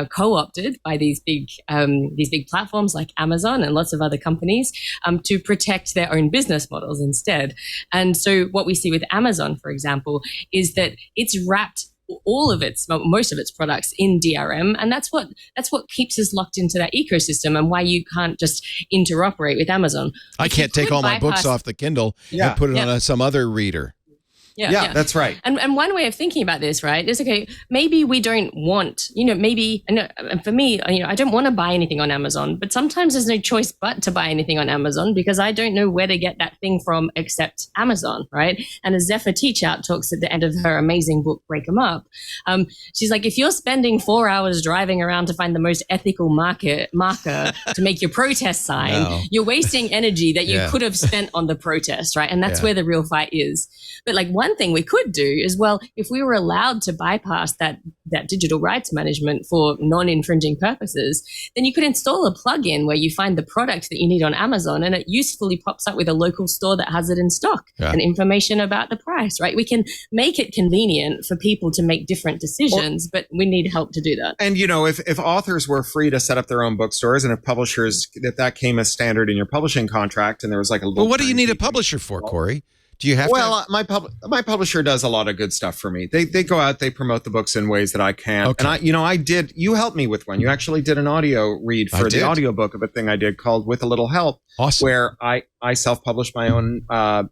co-opted by these big platforms like Amazon and lots of other companies to protect their own business models instead. And so what we see with Amazon, for example, is that it's wrapped most of its products in DRM, and that's what keeps us locked into that ecosystem, and why you can't just interoperate with Amazon. I can't take all my books off the Kindle and put it on some other reader. Yeah, that's right. And one way of thinking about this, right, is, okay, maybe we don't want, and for me, I don't want to buy anything on Amazon, but sometimes there's no choice but to buy anything on Amazon because I don't know where to get that thing from except Amazon, right? And as Zephyr Teachout talks at the end of her amazing book, Break 'em Up, she's like, if you're spending 4 hours driving around to find the most ethical marker to make your protest sign, you're wasting energy that you could have spent on the protest, right? And that's where the real fight is. But like one thing we could do is, well, if we were allowed to bypass that digital rights management for non-infringing purposes, then you could install a plugin where you find the product that you need on Amazon and it usefully pops up with a local store that has it in stock and information about the price, right? We can make it convenient for people to make different decisions, but we need help to do that. And, if authors were free to set up their own bookstores, and if publishers, that came as standard in your publishing contract, and there was like a little... But what do you need a publisher for, Cory? Do you have Well, my publisher does a lot of good stuff for me. They go out, they promote the books in ways that I can't. Okay. And you helped me with one. You actually did an audio read for the audiobook of a thing I did called With a Little Help. Awesome. Where I self-published my own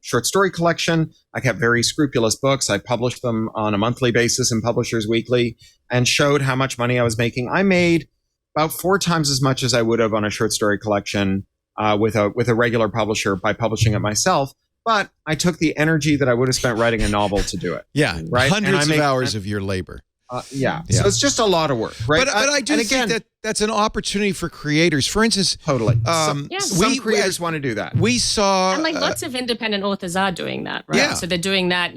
short story collection. I kept very scrupulous books. I published them on a monthly basis in Publishers Weekly and showed how much money I was making. I made about 4 times as much as I would have on a short story collection with a regular publisher by publishing it myself. But I took the energy that I would have spent writing a novel to do it. Yeah, right. Hundreds of hours of your labor. Yeah. So it's just a lot of work, right? But I do think that that's an opportunity for creators. For instance, totally. Some creators want to do that. We saw, and lots of independent authors are doing that, right? Yeah. So they're doing that,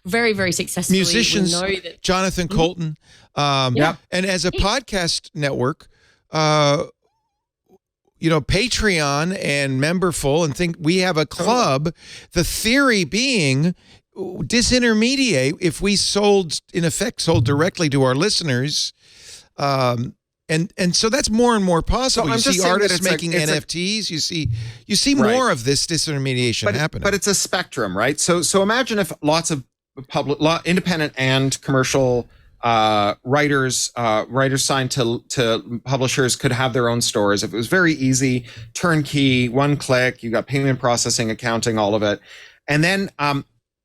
very, very successfully. Musicians, we know that, Jonathan Colton, and as a podcast network, Patreon and Memberful, and think we have a club. The theory being disintermediate if we sold directly to our listeners. And so that's more and more possible. You see artists making NFTs. You see more of this disintermediation happening. But it's a spectrum, right? So imagine if lots of independent and commercial writers signed to publishers could have their own stores. If it was very easy, turnkey, one click, you got payment processing, accounting, all of it. And then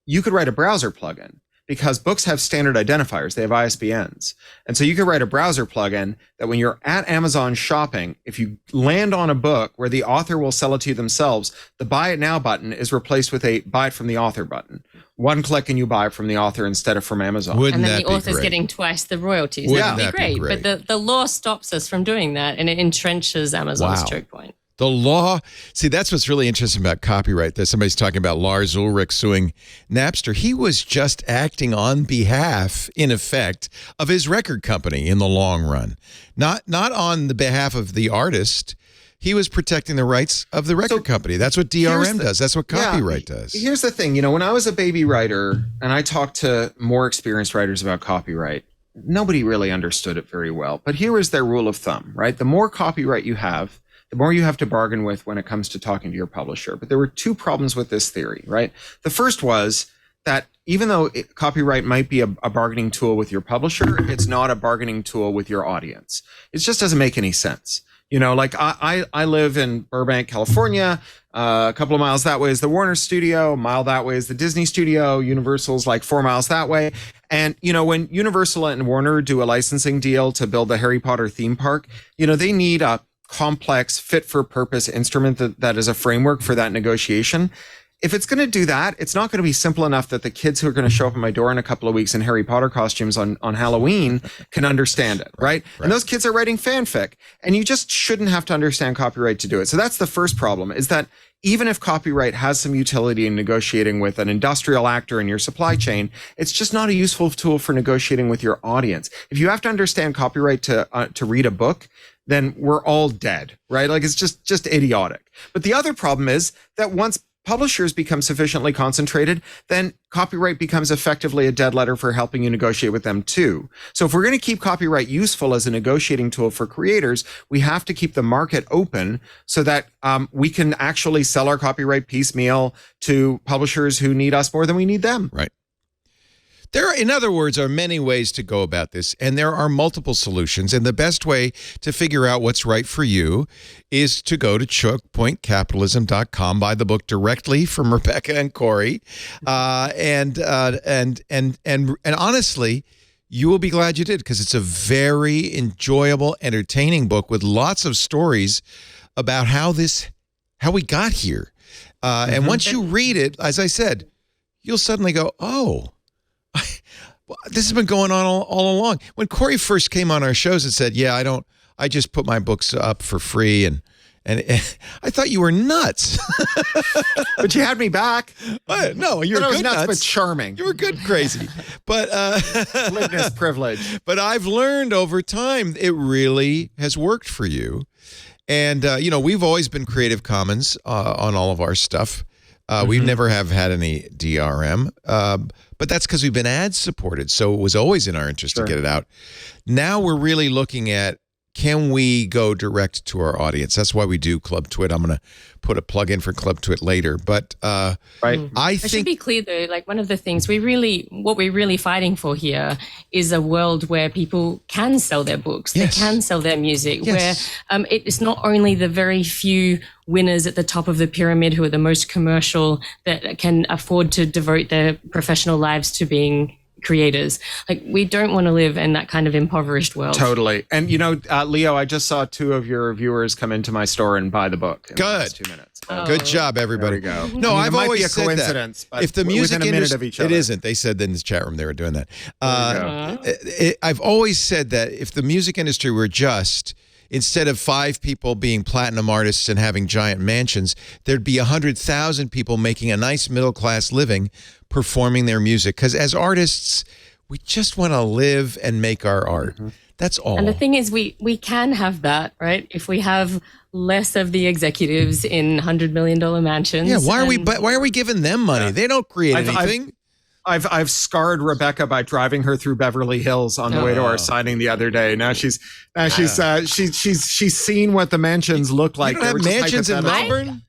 you could write a browser plugin because books have standard identifiers. They have ISBNs. And so you could write a browser plugin that when you're at Amazon shopping, if you land on a book where the author will sell it to you themselves, the buy it now button is replaced with a buy it from the author button. One click and you buy it from the author instead of from Amazon. And then the author's getting twice the royalties. That would be great. But the law stops us from doing that, and it entrenches Amazon's choke point. The law, see, that's what's really interesting about copyright. That somebody's talking about Lars Ulrich suing Napster. He was just acting on behalf, in effect, of his record company in the long run, not on the behalf of the artist. He was protecting the rights of the record company. That's what DRM does. That's what copyright does. Here's the thing. When I was a baby writer and I talked to more experienced writers about copyright, nobody really understood it very well. But here is their rule of thumb, right? The more copyright you have, the more you have to bargain with when it comes to talking to your publisher. But there were 2 problems with this theory, right? The first was that even though copyright might be a bargaining tool with your publisher, it's not a bargaining tool with your audience. It just doesn't make any sense. I live in Burbank, California. A couple of miles that way is the Warner studio. A mile that way is the Disney studio. Universal's 4 miles that way. And, when Universal and Warner do a licensing deal to build the Harry Potter theme park, they need a complex fit for purpose instrument that is a framework for that negotiation. If it's going to do that, it's not going to be simple enough that the kids who are going to show up at my door in a couple of weeks in Harry Potter costumes on Halloween can understand it, right? And those kids are writing fanfic, and you just shouldn't have to understand copyright to do it. So that's the first problem, is that even if copyright has some utility in negotiating with an industrial actor in your supply chain, it's just not a useful tool for negotiating with your audience. If you have to understand copyright to read a book, then we're all dead, right? It's just idiotic. But the other problem is that once publishers become sufficiently concentrated, then copyright becomes effectively a dead letter for helping you negotiate with them too. So if we're going to keep copyright useful as a negotiating tool for creators, we have to keep the market open so that we can actually sell our copyright piecemeal to publishers who need us more than we need them. Right. There, in other words, are many ways to go about this, and there are multiple solutions. And the best way to figure out what's right for you is to go to chokepointcapitalism.com, buy the book directly from Rebecca and Cory, and honestly, you will be glad you did, because it's a very enjoyable, entertaining book with lots of stories about how we got here. And once you read it, as I said, you'll suddenly go, oh. This has been going on all along. When Cory first came on our shows and said, I just put my books up for free, and I thought you were nuts. But you had me back. No, you were good nuts, nuts, but charming. You were good crazy. But Glibness, privilege. But I've learned over time it really has worked for you. And we've always been Creative Commons on all of our stuff. We've never have had any DRM, but that's because we've been ad supported. So it was always in our interest to get it out. Now we're really looking at can we go direct to our audience? That's why we do Club Twit. I'm going to put a plug in for Club Twit later. But I It should be clear, though, like one of the things what we're really fighting for here is a world where people can sell their books, Yes. they can sell their music, Yes. where it's not only the very few winners at the top of the pyramid who are the most commercial that can afford to devote their professional lives to being creators. Like, we don't want to live in that kind of impoverished world. Totally. And, Leo, I just saw 2 of your viewers come into my store and buy the book in the last 2 minutes. Good job, everybody. There we go. No, I've it might always be a said coincidence, that. but If the music within a minute industry, of each other. it isn't. They said in the chat room they were doing that. There I've always said that if the music industry were just, instead of 5 people being platinum artists and having giant mansions, there'd be 100,000 people making a nice middle-class living performing their music. Because as artists, we just want to live and make our art. That's all. And the thing is, we can have that, right? If we have less of the executives in $100 million mansions. Yeah, why are we giving them money? Yeah. They don't create anything. I've scarred Rebecca by driving her through Beverly Hills on the way to our signing the other day. Now she's seen what the mansions look like. You don't have mansions in Melbourne?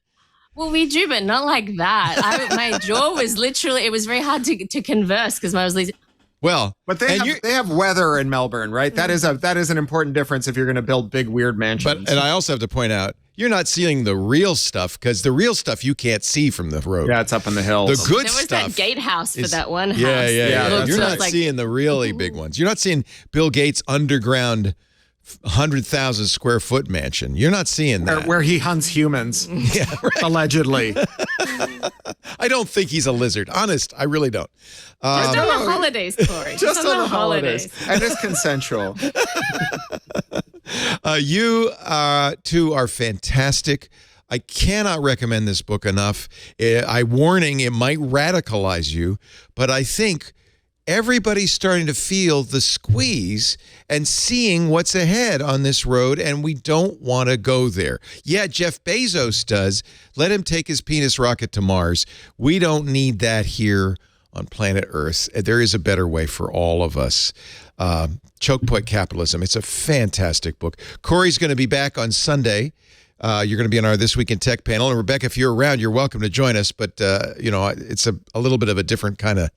Well, we do, but not like that. My jaw was literally, it was very hard to converse because I was like, Well, but they have weather in Melbourne, right? That is an important difference if you're going to build big weird mansions. and I also have to point out, you're not seeing the real stuff because the real stuff you can't see from the road. Yeah, it's up in the hills. The good there was stuff. that gatehouse for that one house. Yeah. You're not like, seeing the really big ones. You're not seeing Bill Gates' underground 100,000 square foot mansion. You're not seeing that. Where he hunts humans, allegedly. I don't think he's a lizard. Honest, I really don't. just on the holidays, Cory. Just on the holidays. And it's consensual. You two are fantastic. I cannot recommend this book enough. Warning, it might radicalize you, but I think everybody's starting to feel the squeeze and seeing what's ahead on this road, and we don't want to go there. Yeah, Jeff Bezos does. Let him take his penis rocket to Mars. We don't need that here on planet Earth. There is a better way for all of us. Chokepoint Capitalism. It's a fantastic book. Cory's going to be back on Sunday. You're going to be on our This Week in Tech panel. And Rebecca, if you're around, you're welcome to join us. But, it's a little bit of a different kind of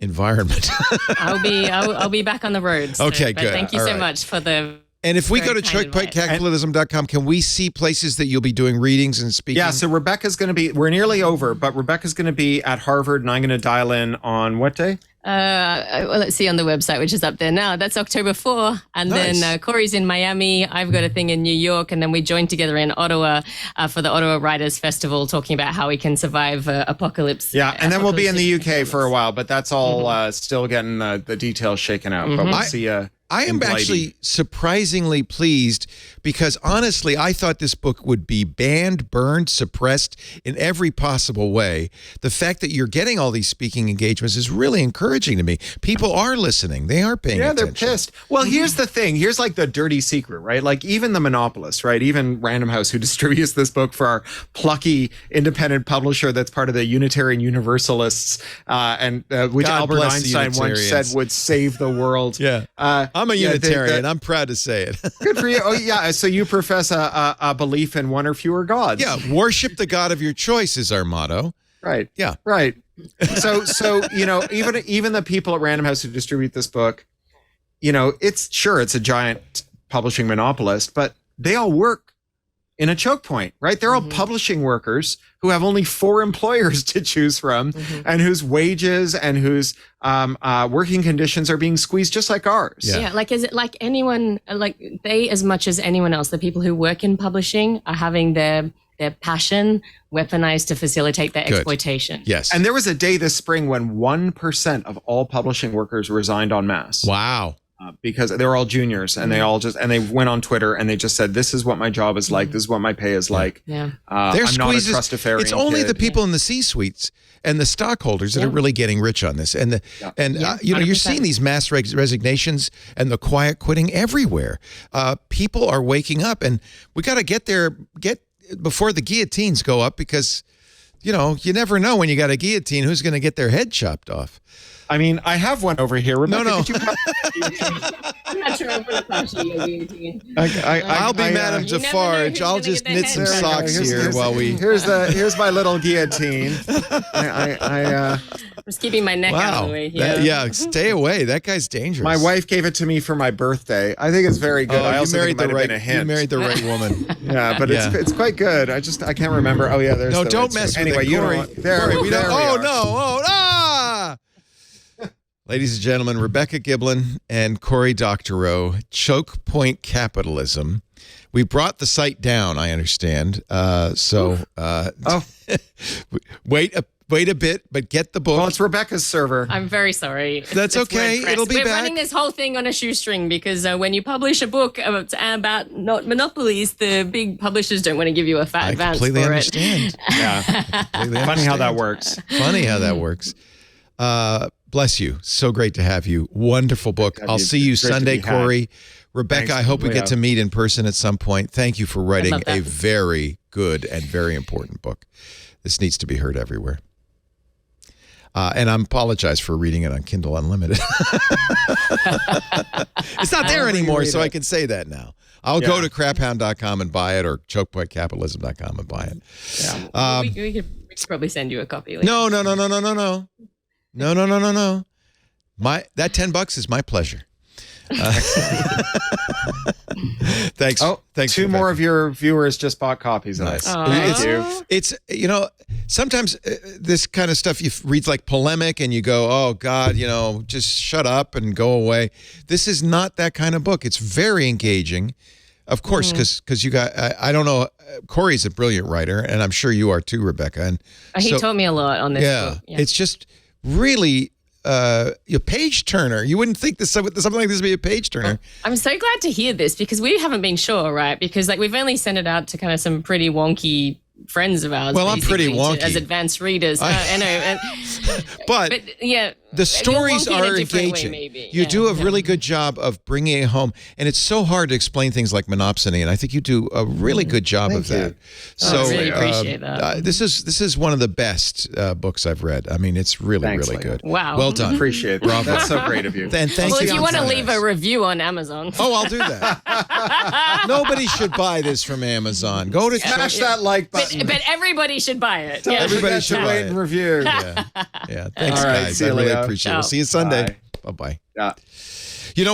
environment. I'll be back on the road. So, Okay, but good. Thank you All so right. much for the. And if we go to Very kind invite. chokepointcapitalism.com, can we see places that you'll be doing readings and speaking? Yeah, so Rebecca's going to be, we're nearly over, but Rebecca's going to be at Harvard, and I'm going to dial in on what day? Well, let's see on the website, which is up there now. That's October 4. And Nice. then Cory's in Miami. I've got a thing in New York. And then we joined together in Ottawa for the Ottawa Writers Festival, talking about how we can survive apocalypse. Yeah, and then we'll be in the apocalyptic UK for a while, but that's all still getting the details shaken out. But we'll see you. I am actually surprisingly pleased because honestly, I thought this book would be banned, burned, suppressed in every possible way. The fact that you're getting all these speaking engagements is really encouraging to me. People are listening. They are paying attention. They're pissed. Well, here's the thing. Here's like the dirty secret, right? Like even the monopolist, right? Even Random House, who distributes this book for our plucky independent publisher that's part of the Unitarian Universalists, and which God Albert bless the Einstein once said Unitarians. would save the world. Yeah. I'm a Unitarian. I'm proud to say it. Good for you. Oh, yeah. So you profess a belief in one or fewer gods. Yeah. Worship the God of your choice is our motto. Right. Yeah. Right. So even the people at Random House who distribute this book, it's a giant publishing monopolist, but they all work in a choke point, right? They're all publishing workers who have only 4 employers to choose from, and whose wages and whose working conditions are being squeezed just like ours. Yeah, like is it like anyone, like they, as much as anyone else, the people who work in publishing are having their passion weaponized to facilitate their exploitation. Yes. And there was a day this spring when 1% of all publishing workers resigned en masse. Wow. Because they were all juniors, and they went on Twitter and they just said, "This is what my job is like. This is what my pay is like." Yeah. I'm not a Trustafarian. It's only kid. the people in the C-suites and the stockholders that are really getting rich on this. And you're 100%. seeing these mass resignations and the quiet quitting everywhere. People are waking up, and we got to get before the guillotines go up, because you never know when you got a guillotine who's going to get their head chopped off. I mean, I have one over here. Rebecca, No. could you I'm not sure I'm going to pass you your guillotine. I'll be Madame You never know Defarge. who's I'll gonna just get knit their some hands socks here while we. Here's my little guillotine. I'm just keeping my neck out of the way here. Yeah, stay away. That guy's dangerous. My wife gave it to me for my birthday. I think it's very good. I you also married think it the might have right. been a hint. You married the right woman. Yeah, but Yeah. it's quite good. I can't remember. Oh yeah, there's No, the don't right mess story. with Anyway, it, you Cory. don't. There, Cory, we there don't. we Oh are. no! Oh ah! Ladies and gentlemen, Rebecca Giblin and Cory Doctorow, Chokepoint Capitalism. We brought the site down, I understand. Wait a bit, but get the book. Well, it's Rebecca's server. I'm very sorry. That's okay. WordPress. It'll be We're back. running this whole thing on a shoestring because when you publish a book about not monopolies, the big publishers don't want to give you a fat I advance completely for understand. Yeah, Completely funny how that understand. works. Funny how that works. Bless you. So great to have you. Wonderful book. I'll see you Great to Sunday, be had. Cory. Rebecca, Thanks, I hope we Leo. get to meet in person at some point. Thank you for writing love that. a very good and very important book. This needs to be heard everywhere. And I apologize for reading it on Kindle Unlimited. It's not there anymore, so I can say that now. I'll go to craphound.com and buy it, or chokepointcapitalism.com and buy it. Yeah. We could probably send you a copy later. No. No. That $10 is my pleasure. Thanks. Thanks. Two Rebecca. more of your viewers just bought copies of Nice. this. Thank you. It's sometimes this kind of stuff you read like polemic and you go, oh God, just shut up and go away. This is not that kind of book. It's very engaging. Of course, because you got, I don't know, Cory's a brilliant writer, and I'm sure you are too, Rebecca. And He taught me a lot on this book. Yeah. It's just really a page turner. You wouldn't think something like this would be a page turner. I'm so glad to hear this because we haven't been sure, right? Because we've only sent it out to kind of some pretty wonky friends of ours. Well, I'm pretty basically, wonky. as advanced readers. I know. But yeah, the stories you're wonky in a are different way, engaging. maybe. You Yeah, do a yeah. really good job of bringing it home, and it's so hard to explain things like monopsony, and I think you do a really good job of that. So I really appreciate that. This is one of the best books I've read. I mean, it's really Thanks, really Leo. good. Wow. Well done. Appreciate that. That's so great of you. And thank Well, you. if you want to for leave a review on Amazon. Oh, I'll do that. Nobody should buy this from Amazon. Go to Smash that like button. But everybody should buy it. Yeah. Everybody should buy rate it. and review. Yeah. Thanks, All right, guys. see I you, really Leo. appreciate it. Ciao. We'll see you Sunday. Bye-bye. Yeah.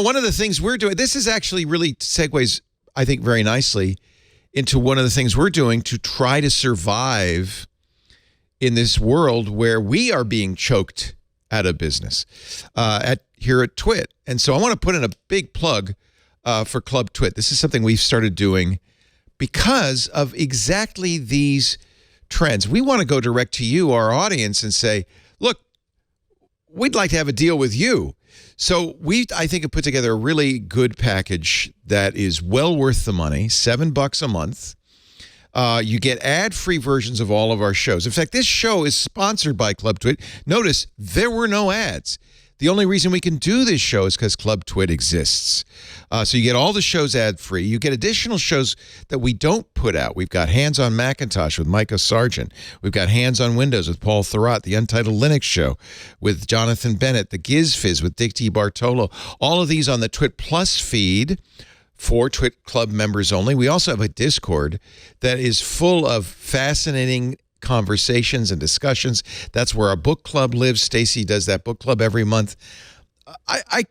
One of the things we're doing, this is actually really segues, I think, very nicely into one of the things we're doing to try to survive in this world where we are being choked out of business here at TWiT. And so I want to put in a big plug for Club TWiT. This is something we've started doing because of exactly these trends. We want to go direct to you, our audience, and say, look, we'd like to have a deal with you. So I think, have put together a really good package that is well worth the money, $7 a month. You get ad-free versions of all of our shows. In fact, this show is sponsored by Club TWiT. Notice there were no ads. The only reason we can do this show is because Club TWiT exists. So you get all the shows ad-free. You get additional shows that we don't put out. We've got Hands on Macintosh with Micah Sargent. We've got Hands on Windows with Paul Thurrott, the Untitled Linux Show with Jonathan Bennett, the Giz Fizz with Dick T. Bartolo. All of these on the TWiT Plus feed for TWiT Club members only. We also have a Discord that is full of fascinating conversations and discussions. That's where our book club lives. Stacy does that book club every month. I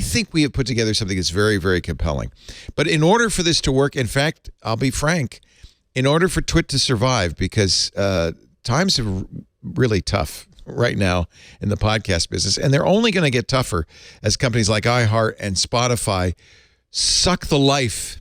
think we have put together something that's very, very compelling. But in order for this to work, in fact, I'll be frank, in order for TWiT to survive, because times are really tough right now in the podcast business, and they're only going to get tougher as companies like iHeart and Spotify suck the life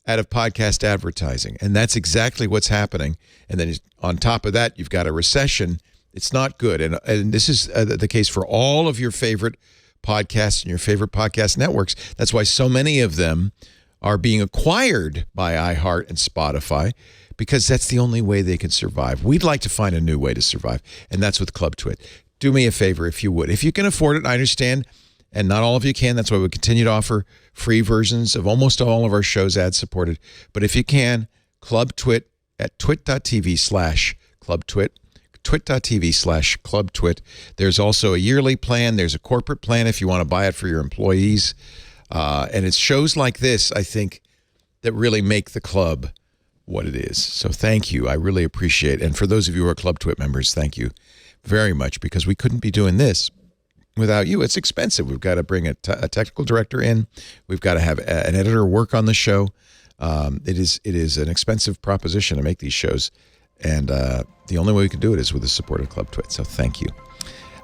out of podcast advertising. And that's exactly what's happening. And then on top of that, you've got a recession. It's not good. And this is the case for all of your favorite podcasts and your favorite podcast networks. That's why so many of them are being acquired by iHeart and Spotify, because that's the only way they can survive. We'd like to find a new way to survive, and that's with Club TWiT. Do me a favor if you would. If you can afford it, I understand, and not all of you can. That's why we continue to offer free versions of almost all of our shows, ad-supported. But if you can, Club TWiT at twit.tv/Club TWiT. twit.tv/clubtwit. There's also a yearly plan. There's a corporate plan if you want to buy it for your employees. And it's shows like this, I think, that really make the club what it is. So thank you. I really appreciate it. And for those of you who are Club Twit members, thank you very much, because we couldn't be doing this without you. It's expensive. We've got to bring a technical director in. We've got to have an editor work on the show. It is an expensive proposition to make these shows. And the only way we can do it is with the support of Club Twit. So thank you.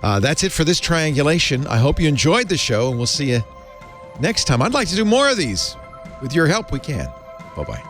That's it for this triangulation. I hope you enjoyed the show, and we'll see you next time. I'd like to do more of these. With your help, we can. Bye-bye.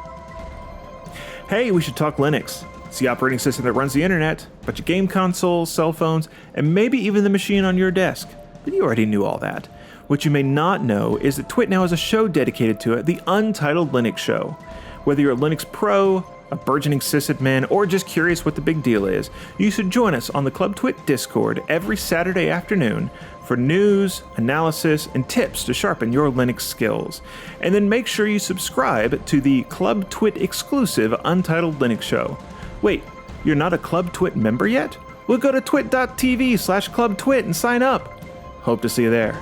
Hey, we should talk Linux. It's the operating system that runs the internet, but your game consoles, cell phones, and maybe even the machine on your desk. But you already knew all that. What you may not know is that TWiT now has a show dedicated to it, the Untitled Linux Show. Whether you're a Linux pro, a burgeoning sysadmin, or just curious what the big deal is, you should join us on the Club TWiT Discord every Saturday afternoon for news, analysis, and tips to sharpen your Linux skills. And then make sure you subscribe to the Club TWiT exclusive Untitled Linux Show. Wait, you're not a Club TWiT member yet? Well, go to twit.tv/clubtwit and sign up. Hope to see you there.